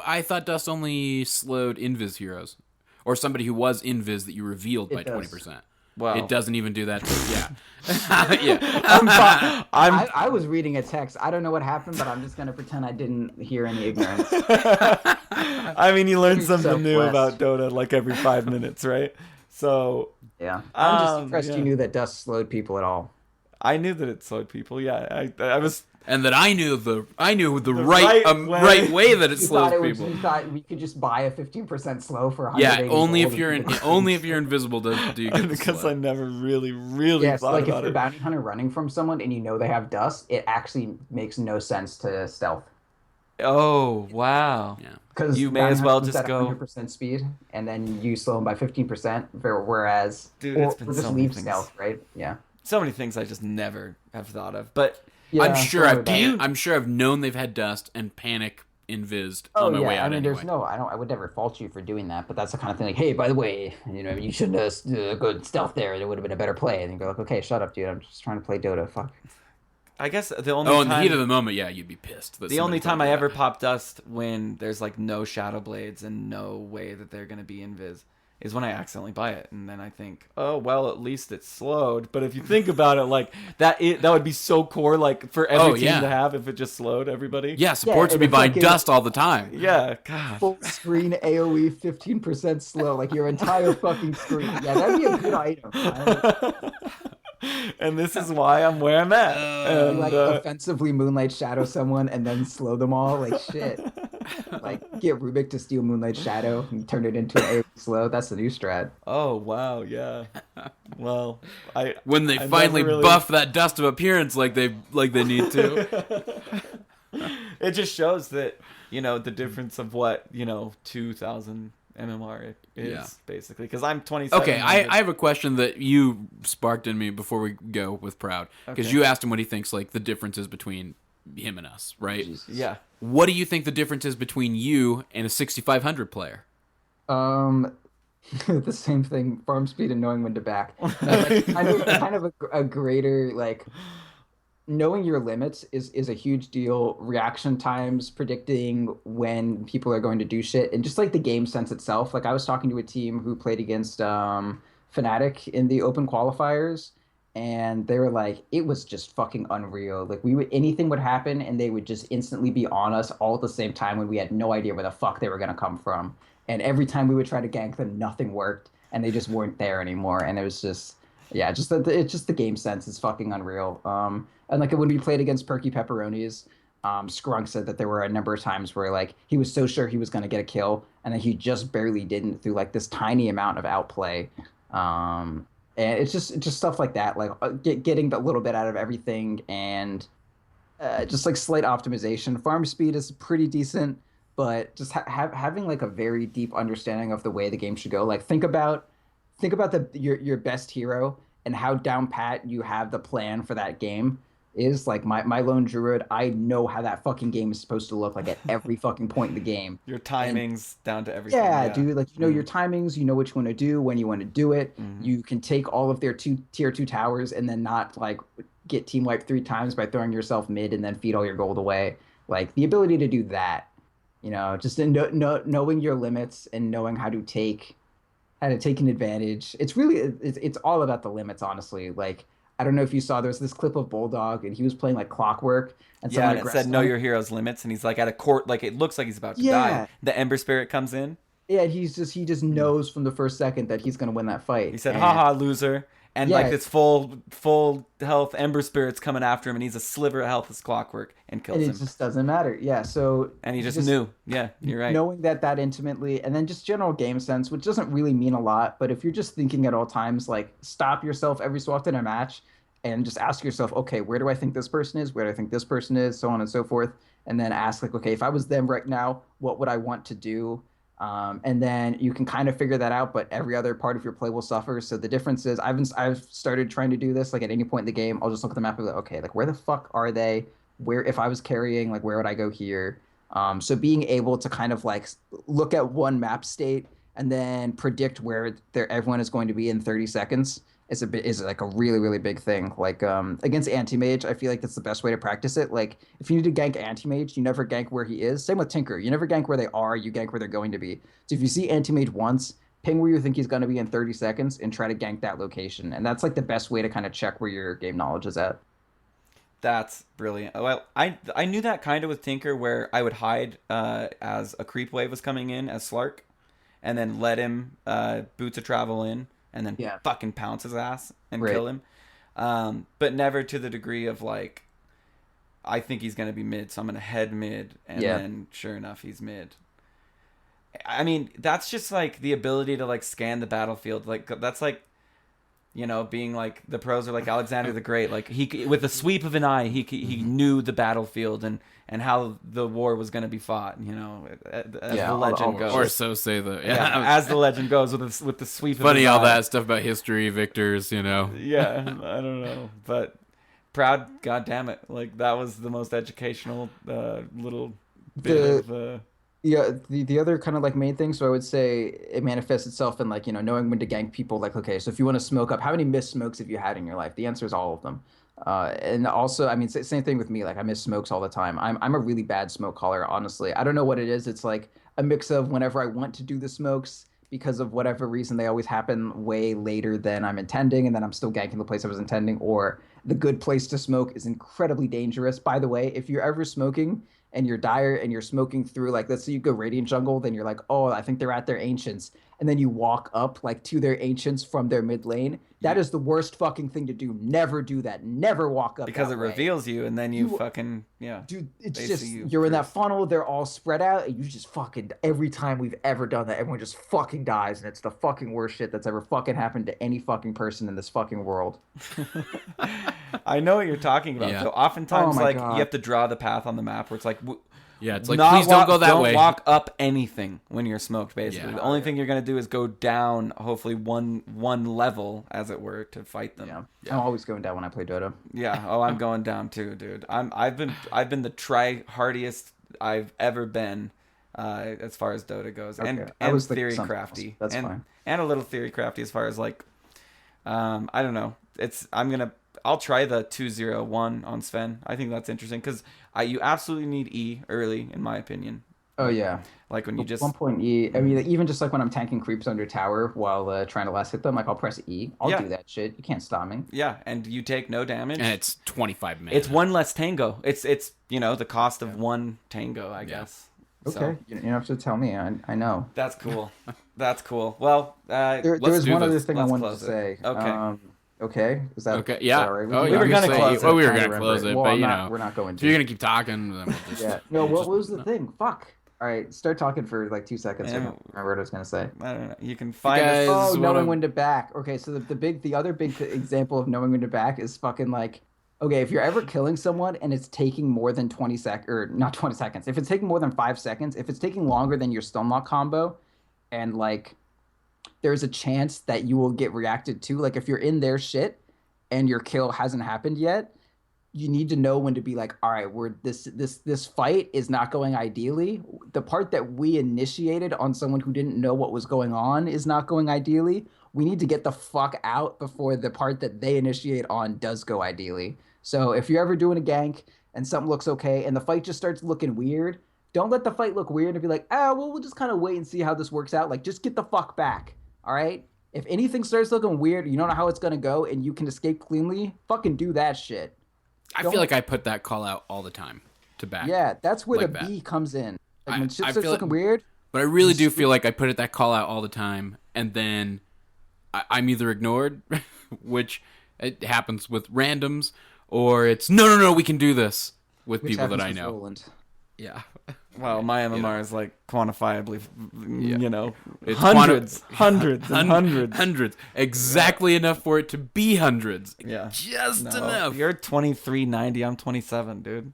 I thought dust only slowed invis heroes, or somebody who was invis that you revealed by 20%. Wow. It doesn't even do that. Yeah. I was reading a text. I don't know what happened, but I'm just gonna pretend I didn't hear any ignorance. I mean, you learn something new Southwest. about Dota like every 5 minutes, right? So Yeah, I'm just impressed yeah. you knew that dust slowed people at all. I knew that it slowed people. Yeah, I was. And that I knew the right right way that it You slows thought people. you thought we could just buy a 15% slow for 180 Yeah, only gold if you're and people- only if you're invisible do you get the Because slow. I never really Yeah, so thought like if about you're a it. bounty hunter running from someone and you know they have dust, it actually makes no sense to stealth. Oh wow! Yeah. Because You may as well just at go- 100% speed, and then you slow them by 15%. Whereas, Dude, or, it's been or just so many leave things. stealth, right? Yeah. So many things I just never have thought of, but. Yeah, I'm sure sorry about it. I'm sure I've known they've had dust and panic invised on my way out I mean, anyway. I would never fault you for doing that, but that's the kind of thing like, hey, by the way, you shouldn't have go stealth there. It would have been a better play. And you go like, okay, shut up, dude. I'm just trying to play Dota. Fuck. I guess the only Oh, in time, the heat of the moment, yeah, you'd be pissed. the only time I ever pop dust when there's like no shadow blades and no way that they're gonna be invis is when I accidentally buy it, and then I think, oh well, at least it's slowed. But if you think about it, like that would be so core, like for every team to have if it just slowed everybody. Yeah, supports would be it's buying like dust all the time. Yeah, God. Full screen AOE 15% slow, like your entire fucking screen. Yeah, that'd be a good item. And this is why I'm where I'm at. And, Like offensively Moonlight Shadow someone and then slow them all. Like shit. Like get Rubik to steal Moonlight Shadow and turn it into an AOE slow. That's the new strat. oh wow, yeah. Well, When they I finally never really- buff that dust of appearance like they need to. it just shows that the difference of what 2,000 MMR is Yeah. basically, because I'm 27. Okay, I have a question that you sparked in me before we go with Proud, because Okay. you asked him what he thinks like the difference is between him and us, right? Yeah. What do you think the difference is between you and a 6,500 player? The same thing, farm speed and knowing when to back. Kind of a greater, like, knowing your limits is a huge deal. Reaction times, predicting when people are going to do shit, and just like the game sense itself. Like I was talking to a team who played against Fnatic in the open qualifiers, and they were like, it was just fucking unreal. Like anything would happen, and they would just instantly be on us all at the same time when we had no idea where the fuck they were gonna come from. And every time we would try to gank them, nothing worked, and they just weren't there anymore. And it was just, yeah, it's just the game sense is fucking unreal. And like when we played against Perky Pepperonis, Scrunk said that there were a number of times where like he was so sure he was going to get a kill, and then he just barely didn't through like this tiny amount of outplay. And it's just stuff like that, like getting a little bit out of everything, and just like slight optimization. Farm speed is pretty decent, but just having like a very deep understanding of the way the game should go. Like think about your best hero and how down pat you have the plan for that game is. Like my lone druid, I know how that fucking game is supposed to look like at every fucking point in the game. Your timings down to everything. Yeah, dude, like your timings, you know what you want to do, when you want to do it. You can take all of their tier 2 towers and then not like get team wiped 3 times by throwing yourself mid and then feed all your gold away. Like the ability to do that, just knowing your limits and knowing how to take an advantage. It's really it's all about the limits, honestly. Like I don't know if you saw, there was this clip of Bulldog and he was playing like Clockwork, and Yeah, and it said know your hero's limits, and he's like at a court, like it looks like he's about to die. The Ember Spirit comes in. Yeah, he just knows from the first second that he's gonna win that fight. He said, "Haha, loser." And like this full health Ember Spirit's coming after him, and he's a sliver of health as Clockwork and kills him. It just doesn't matter. Yeah, so and he just knew. Yeah, you're right. Knowing that intimately, and then just general game sense, which doesn't really mean a lot, but if you're just thinking at all times, like stop yourself every so often in a match and just ask yourself, okay, where do I think this person is? Where do I think this person is? So on and so forth. And then ask like, okay, if I was them right now, what would I want to do? And then you can kind of figure that out, but every other part of your play will suffer. So the difference is I've started trying to do this, like at any point in the game, I'll just look at the map and be like, okay, like where the fuck are they? Where, if I was carrying, like where would I go here? So being able to kind of like look at one map state and then predict where everyone is going to be in 30 seconds is like a really, really big thing. Like against Anti-Mage, I feel like that's the best way to practice it. Like if you need to gank Anti-Mage, you never gank where he is. Same with Tinker. You never gank where they are, you gank where they're going to be. So if you see Anti-Mage once, ping where you think he's going to be in 30 seconds and try to gank that location. And that's like the best way to kind of check where your game knowledge is at. That's brilliant. Well, I knew that kind of with Tinker, where I would hide as a creep wave was coming in as Slark, and then let him boots of travel in, and then fucking pounce his ass and kill him. But never to the degree of like, I think he's going to be mid, so I'm going to head mid, and then sure enough, he's mid. I mean, that's just like the ability to like scan the battlefield. Like that's like, you know, being like the pros are like Alexander the Great. Like he, with a sweep of an eye, he knew the battlefield and how the war was going to be fought. You know, as the legend goes, or so say the as the legend goes with the sweep. Funny of all his eye. that stuff about history, victors. You know. Yeah, I don't know, but Proud, goddamn it, like that was the most educational little bit of. Yeah, the other kind of like main thing, so I would say it manifests itself in like, you know, knowing when to gank people. Like, okay, so if you want to smoke up, how many missed smokes have you had in your life? The answer is all of them. And also, I mean, same thing with me. Like, I miss smokes all the time. I'm a really bad smoke caller, honestly. I don't know what it is. It's like a mix of whenever I want to do the smokes, because of whatever reason, they always happen way later than I'm intending, and then I'm still ganking the place I was intending, or the good place to smoke is incredibly dangerous. By the way, if you're ever smoking and you're dire and you're smoking through, like, let's say you go Radiant Jungle, then you're like, oh, I think they're at their Ancients. And then you walk up, like, to their Ancients from their mid lane. That is the worst fucking thing to do. Never do that. Never walk up because that it way. reveals you, and then you fucking, Dude, it's just, you're in that funnel, they're all spread out, and you just fucking, every time we've ever done that, everyone just fucking dies, and it's the fucking worst shit that's ever fucking happened to any fucking person in this fucking world. I know what you're talking about. Yeah. So oftentimes, Oh my like, God. you have to draw the path on the map where it's like, it's like, please don't go that way. Don't walk up anything when you're smoked, basically. Yeah. The only thing you're going to do is go down, hopefully one level, as it were, to fight them. Yeah. I'm always going down when I play Dota. Yeah. Oh, I'm going down too, dude. I've been the try-hardiest I've ever been, as far as Dota goes. Okay. And I was theory thinking crafty. That's fine. And a little theory crafty as far as like, I don't know. I'll try the 2-0-1 on Sven. I think that's interesting because you absolutely need E early, in my opinion. Oh, yeah. Like when you just... 1 point E. I mean, even just like when I'm tanking creeps under tower while trying to last hit them, like I'll press E. I'll do that shit. You can't stop me. Yeah, and you take no damage. And it's 25 minutes. It's one less tango. It's the cost of one tango, I guess. Okay, So, you don't have to tell me. I know. that's cool. That's cool. Well, There let's was do one this. other thing I Let's wanted to close it. say. Okay. Okay. Is that okay? Yeah. Is that all right? Oh, We were gonna close it. Oh, we were I gonna remember close it, Well, but I'm you not- know, we're not going if to. you're gonna keep talking, then we'll just. Yeah. No. What was the thing? Fuck. All right. Start talking for like 2 seconds. So I Yeah. can remember what I was gonna say. I don't know. You can find guys- us. Oh, what knowing I'm- when to back. Okay, so the other big example of knowing when to back is fucking like, okay, if you're ever killing someone and it's taking more than 20 seconds, or not 20 seconds, if it's taking more than 5 seconds, if it's taking longer than your stunlock combo, and like, there's a chance that you will get reacted to. Like if you're in their shit and your kill hasn't happened yet, you need to know when to be like, all right, this fight is not going ideally. The part that we initiated on someone who didn't know what was going on is not going ideally. We need to get the fuck out before the part that they initiate on does go ideally. So if you're ever doing a gank and something looks okay and the fight just starts looking weird, don't let the fight look weird and be like, we'll just kind of wait and see how this works out. Like, just get the fuck back, all right? If anything starts looking weird, you don't know how it's going to go, and you can escape cleanly, fucking do that shit. I feel like I put that call out all the time to back. Yeah, that's where like the that. B comes in. Like, when shit I starts feel looking like- weird, But I really do feel like I put that call out all the time, and then I'm either ignored, which it happens with randoms, or it's no, we can do this with which people that happens I with know. Roland. Yeah. Well, my MMR is like quantifiably, It's hundreds, hundreds. Exactly enough for it to be hundreds. Yeah. Just No, enough. You're 2390. I'm 27, dude.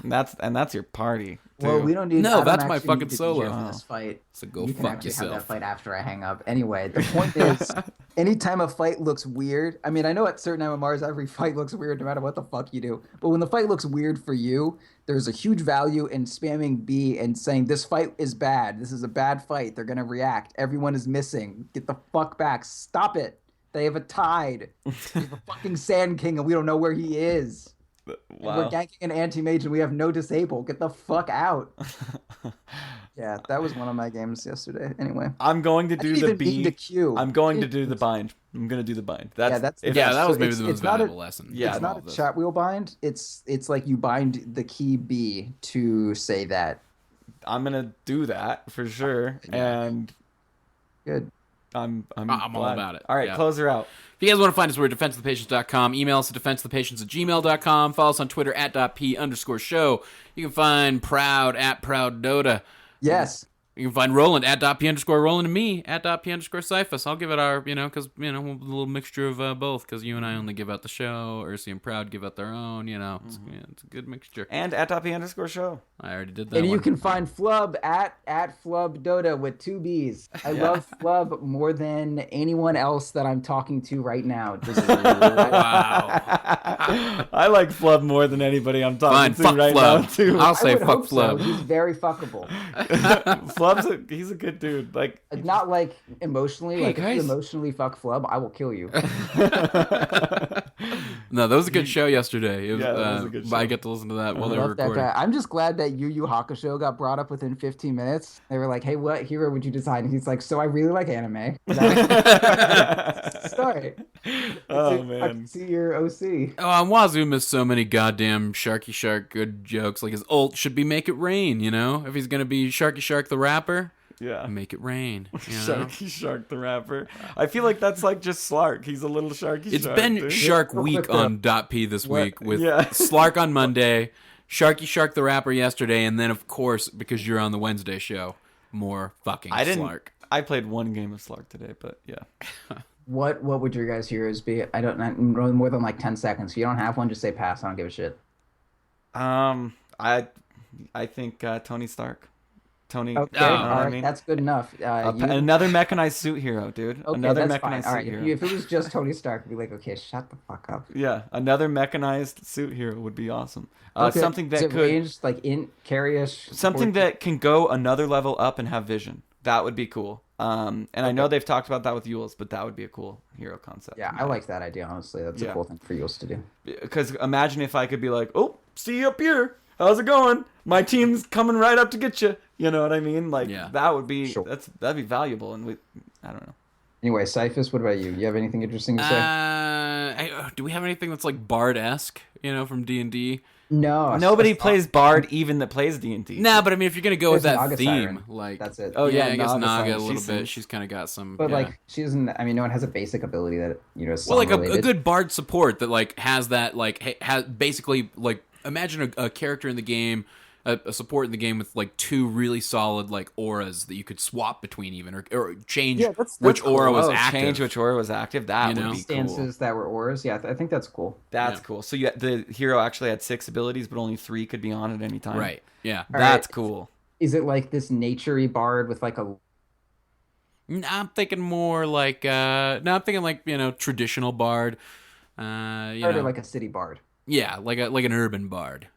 And that's your party. Well, too. we don't need. No, I don't that's my actually fucking need to solo. DJ for this fight. So go You can fuck actually have that yourself. fight after I hang up. Anyway, the point is, anytime a fight looks weird, I mean, I know at certain MMRs every fight looks weird no matter what the fuck you do, but when the fight looks weird for you, there's a huge value in spamming B and saying this fight is bad. This is a bad fight. They're gonna react. Everyone is missing. Get the fuck back. Stop it. They have a tide. He's a fucking Sand King, and we don't know where he is. Wow. We're ganking an anti-mage and we have no disable. Get the fuck out. Yeah, that was one of my games yesterday. Anyway. I'm going to do the B. To Q. I'm going to do the bind. I'm going to do the bind. That was maybe the most valuable lesson. Yeah, it's not a chat wheel bind. It's like you bind the key B to say that. I'm going to do that for sure. And good. I'm all about it. All right, close her out. If you guys want to find us, we're at defenseofthepatients.com. Email us at defenseofthepatients@gmail.com. Follow us on Twitter at .p_show. You can find Proud at Proud Dota. Yes. You can find Roland at .p_Roland and me at .p_Siphus. I'll give it our, because, a little mixture of both, because you and I only give out the show. Ursi and Proud give out their own, It's a good mixture. And at .p_show. I already did that And one. you can find Flub at Flub Dota with 2 B's. I love Flub more than anyone else that I'm talking to right now. Wow. I like Flub more than anybody I'm talking to fuck right Flub. now, too. I'll say fuck hope Flub. So. He's very fuckable. He's a good dude. Like, not like emotionally. Hey, like if guys. you emotionally fuck Flub, I will kill you. No, that was a good show yesterday. It was, that was a good show. I get to listen to that while I they were love that recording. guy. I'm just glad that Yu Yu Hakusho got brought up within 15 minutes. They were like, "Hey, what hero would you design?" And he's like, "So I really like anime." Sorry. Oh I man. can see your OC. Oh, and Wazoo missed so many goddamn Sharky Shark good jokes. Like his ult should be Make It Rain, If he's gonna be Sharky Shark the rapper, Yeah. Make It Rain. Sharky Shark the rapper. I feel like that's like just Slark. He's a little Sharky It's Shark. been dude. Shark Real Week quick, on .p this week with Yeah. Slark on Monday, Sharky Shark the rapper yesterday, and then of course because you're on the Wednesday show, more fucking Slark. I played one game of Slark today, but yeah. What would your guys' heroes be? I don't know more than like 10 seconds. If you don't have one, just say pass. I don't give a shit. I think Tony Stark. Tony. Okay, you know all what I right, mean? that's good enough. Another mechanized suit hero, dude. Okay, Another that's fine. mechanized All suit right, hero. if it was just Tony Stark, I'd be like, okay, shut the fuck up. Yeah, another mechanized suit hero would be awesome. Okay, Something is that it could ranged, like carry-ish? something that can go another level up and have vision. That would be cool. And I know they've talked about that with Yules, but that would be a cool hero concept. Yeah, I like that idea, honestly. That's a cool thing for Yules to do. Because imagine if I could be like, oh, see you up here. How's it going? My team's coming right up to get you. You know what I mean? Like, that would be, that'd be valuable. And I don't know. Anyway, Siphus, what about you? You have anything interesting to say? Do we have anything that's like Bard-esque, from D&D? No. Nobody plays Bard even that plays D&D. Nah, but I mean, if you're going to go with There's that Naga theme, Siren. like... That's it. Oh, yeah, I guess Naga Naga Siren. a little She bit. sings. She's kind of got some... But, like, she doesn't... I mean, no one has a basic ability that, is well, like a related. good Bard support that, like, has that, like, has basically, like, imagine a character in the game... A support in the game with like 2 really solid like auras that you could swap between even or change which aura was active. Change which aura was active. That would be cool. Stances that were auras. Yeah, I think that's cool. That's cool. So the hero actually had 6 abilities, but only 3 could be on at any time. Right. Yeah. That's cool. Is it like this nature-y bard with like a... I'm thinking more like I'm thinking like traditional bard. Or like a city bard. Yeah, like an urban bard.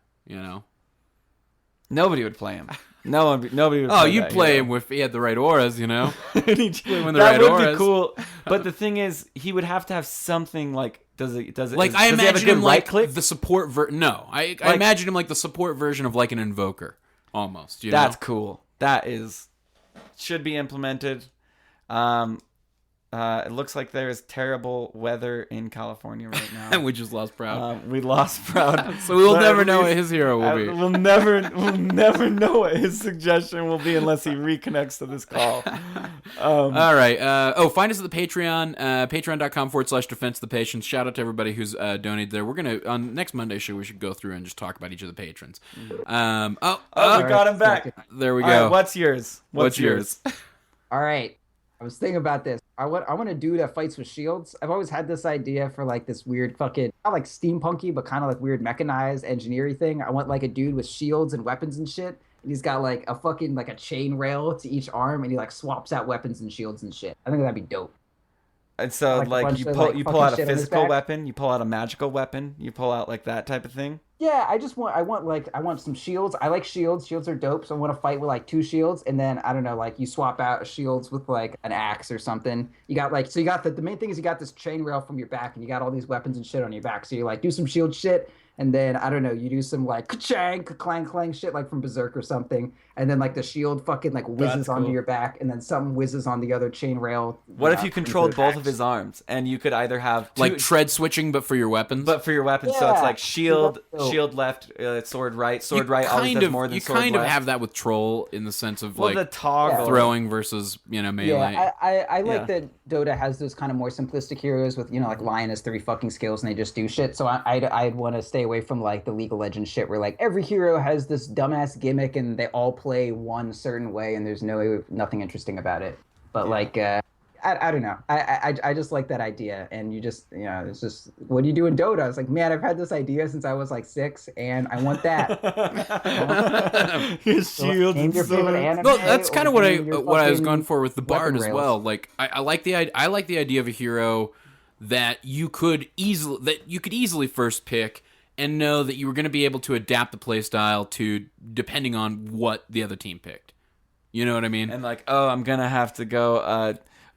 Nobody would play him. Nobody would. Oh, you'd play him if he had the right auras, When the that right would auras. be cool. But the thing is, he would have to have something like. Does it? Like I imagine imagine him like click? the support No, I imagine him like the support version of like an invoker, almost. That's cool. That should be implemented. It looks like there is terrible weather in California right now. And we just lost Proud. We lost Proud. So we will never know what his hero will be. We'll never know what his suggestion will be unless he reconnects to this call. All right. Find us at the Patreon, patreon.com/defense of the patients. Shout out to everybody who's donated there. We're going to, on next Monday show, we should go through and just talk about each of the patrons. We got him back. There we go. All right, what's yours? What's yours? All right. I was thinking about this. I want a dude that fights with shields. I've always had this idea for like this weird fucking not like steampunky, but kind of like weird mechanized engineering thing. I want like a dude with shields and weapons and shit. And he's got like a fucking like a chain rail to each arm, and he like swaps out weapons and shields and shit. I think that'd be dope. And so Like, you a bunch of, pull like, you pull fucking out a shit on his physical back. weapon, you pull out a magical weapon, you pull out like that type of thing. Yeah, I want some shields. I like shields. Shields are dope. So I want to fight with like 2 shields, and then I don't know, like you swap out shields with like an axe or something. You got like the main thing is you got this chain rail from your back, and you got all these weapons and shit on your back. So you like do some shield shit, and then I don't know, you do some like ka-chang, ka-clang, clang shit like from Berserk or something, and then like the shield fucking like whizzes onto your back, and then something whizzes on the other chain rail. What if you controlled both of his arms, and you could either have Like tread switching, but for your weapons. but for your weapons, so it's Yeah. like shield left, sword right. Sword right always does more than sword left. You kind of have that with Troll in the sense of Well, the like toggle. throwing versus melee. Yeah, I like Yeah. that Dota has those kind of more simplistic heroes with, like Lion has 3 fucking skills and they just do shit. So I'd want to stay away from like the League of Legends shit where like every hero has this dumbass gimmick and they all play one certain way and there's nothing interesting about it. But like, I don't know. I just like that idea. And you just, it's just, what do you do in Dota? I was like, man, I've had this idea since I was like 6 and I want that. His shield Name and your favorite sword. anime, No, that's kind of or what name your I was fucking going for with the Bard weapon as rails. well. Like I like the idea of a hero that you could easily first pick and know that you were going to be able to adapt the playstyle to depending on what the other team picked. You know what I mean? And like, oh, I'm gonna have to go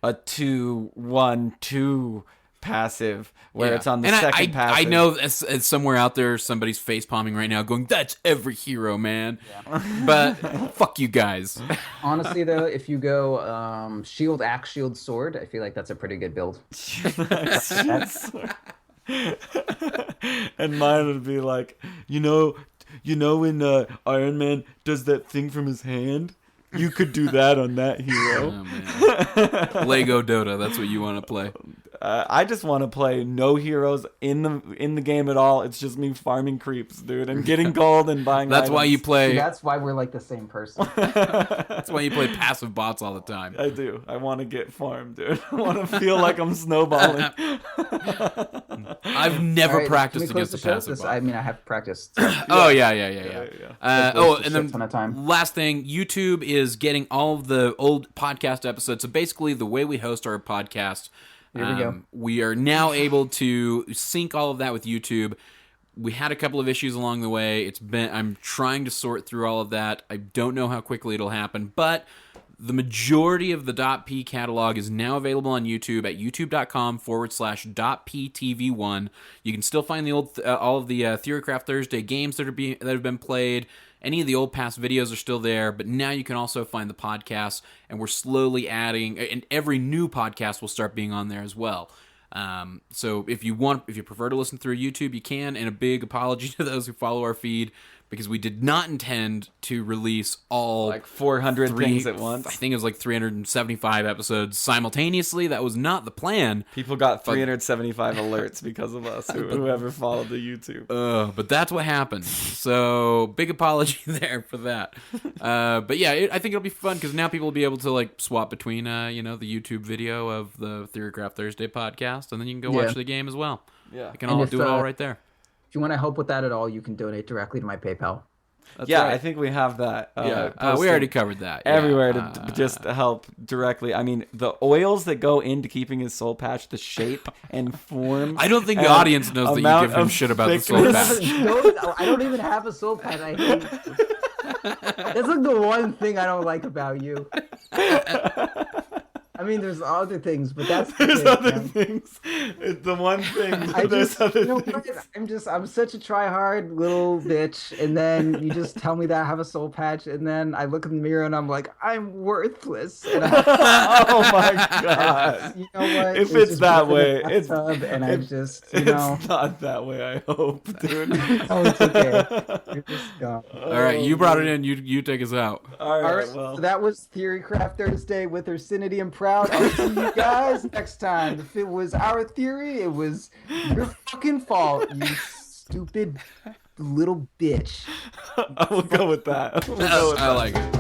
a 2-1-2 passive where it's on the second passive. I know as somewhere out there somebody's face palming right now going, that's every hero, man. Yeah. But fuck you guys. Honestly, though, if you go shield, axe, shield, sword, I feel like that's a pretty good build. And mine would be like, when Iron Man does that thing from his hand, you could do that on that hero. Oh, man. Lego Dota, that's what you want to play. I just want to play no heroes in the game at all. It's just me farming creeps, dude, and getting gold and buying. That's items. why you play. See, that's why we're like the same person. That's why you play passive bots all the time. I do. I want to get farmed, dude. I want to feel like I'm snowballing. I've never All right, practiced can we close against the a show? passive bot. I mean, I have practiced. Oh yeah. Wasted And shit ton of then time. last thing, YouTube is getting all of the old podcast episodes. So basically, the way we host our podcast, Here we go. we are now able to sync all of that with YouTube. We had a couple of issues along the way. I'm trying to sort through all of that. I don't know how quickly it'll happen, but the majority of the DotP catalog is now available on YouTube at youtube.com/.ptv1. You can still find the old all of the Theorycraft Thursday games that have been played. Any of the old past videos are still there, but now you can also find the podcasts, and we're slowly adding, and every new podcast will start being on there as well. So if you prefer to listen through YouTube, you can, and a big apology to those who follow our feed, because we did not intend to release all Like 400 things at once. I think it was like 375 episodes simultaneously. That was not the plan. People got 375 alerts because of us, whoever followed the YouTube. But that's what happened. So big apology there for that. But yeah, I think it'll be fun because now people will be able to like swap between, the YouTube video of the Theorycraft Thursday podcast, and then you can go watch the game as well. Yeah. You can all do it all right there. If you want to help with that at all, you can donate directly to my PayPal. That's Yeah, right. I think we have that. We posted already covered that. Yeah. everywhere to just help directly. I mean, the oils that go into keeping his soul patch, the shape and form. I don't think the and audience knows that you amount give him of shit about the soul thickness. patch. I don't even have a soul patch. I hate you. That's like the one thing I don't like about you. I mean, there's other things, but that's the There's thing, other man. things. It's the one thing. I There's just, other you know things. what? I'm such a try-hard little bitch, and then you just tell me that I have a soul patch, and then I look in the mirror and I'm like, I'm worthless. And Oh my god! you know what? If It's it's just that been in way, the bathtub, and I it's- just, It's not that way. I hope, dude. oh, it's okay. You're just gone. All right, you brought it in. You take us out. All All right. right, Well, so that was Theorycraft Thursday with Ursinity and Proud. I'll see you guys next time. If it was our theory, it was your fucking fault, you stupid little bitch. I will go with that. I like it.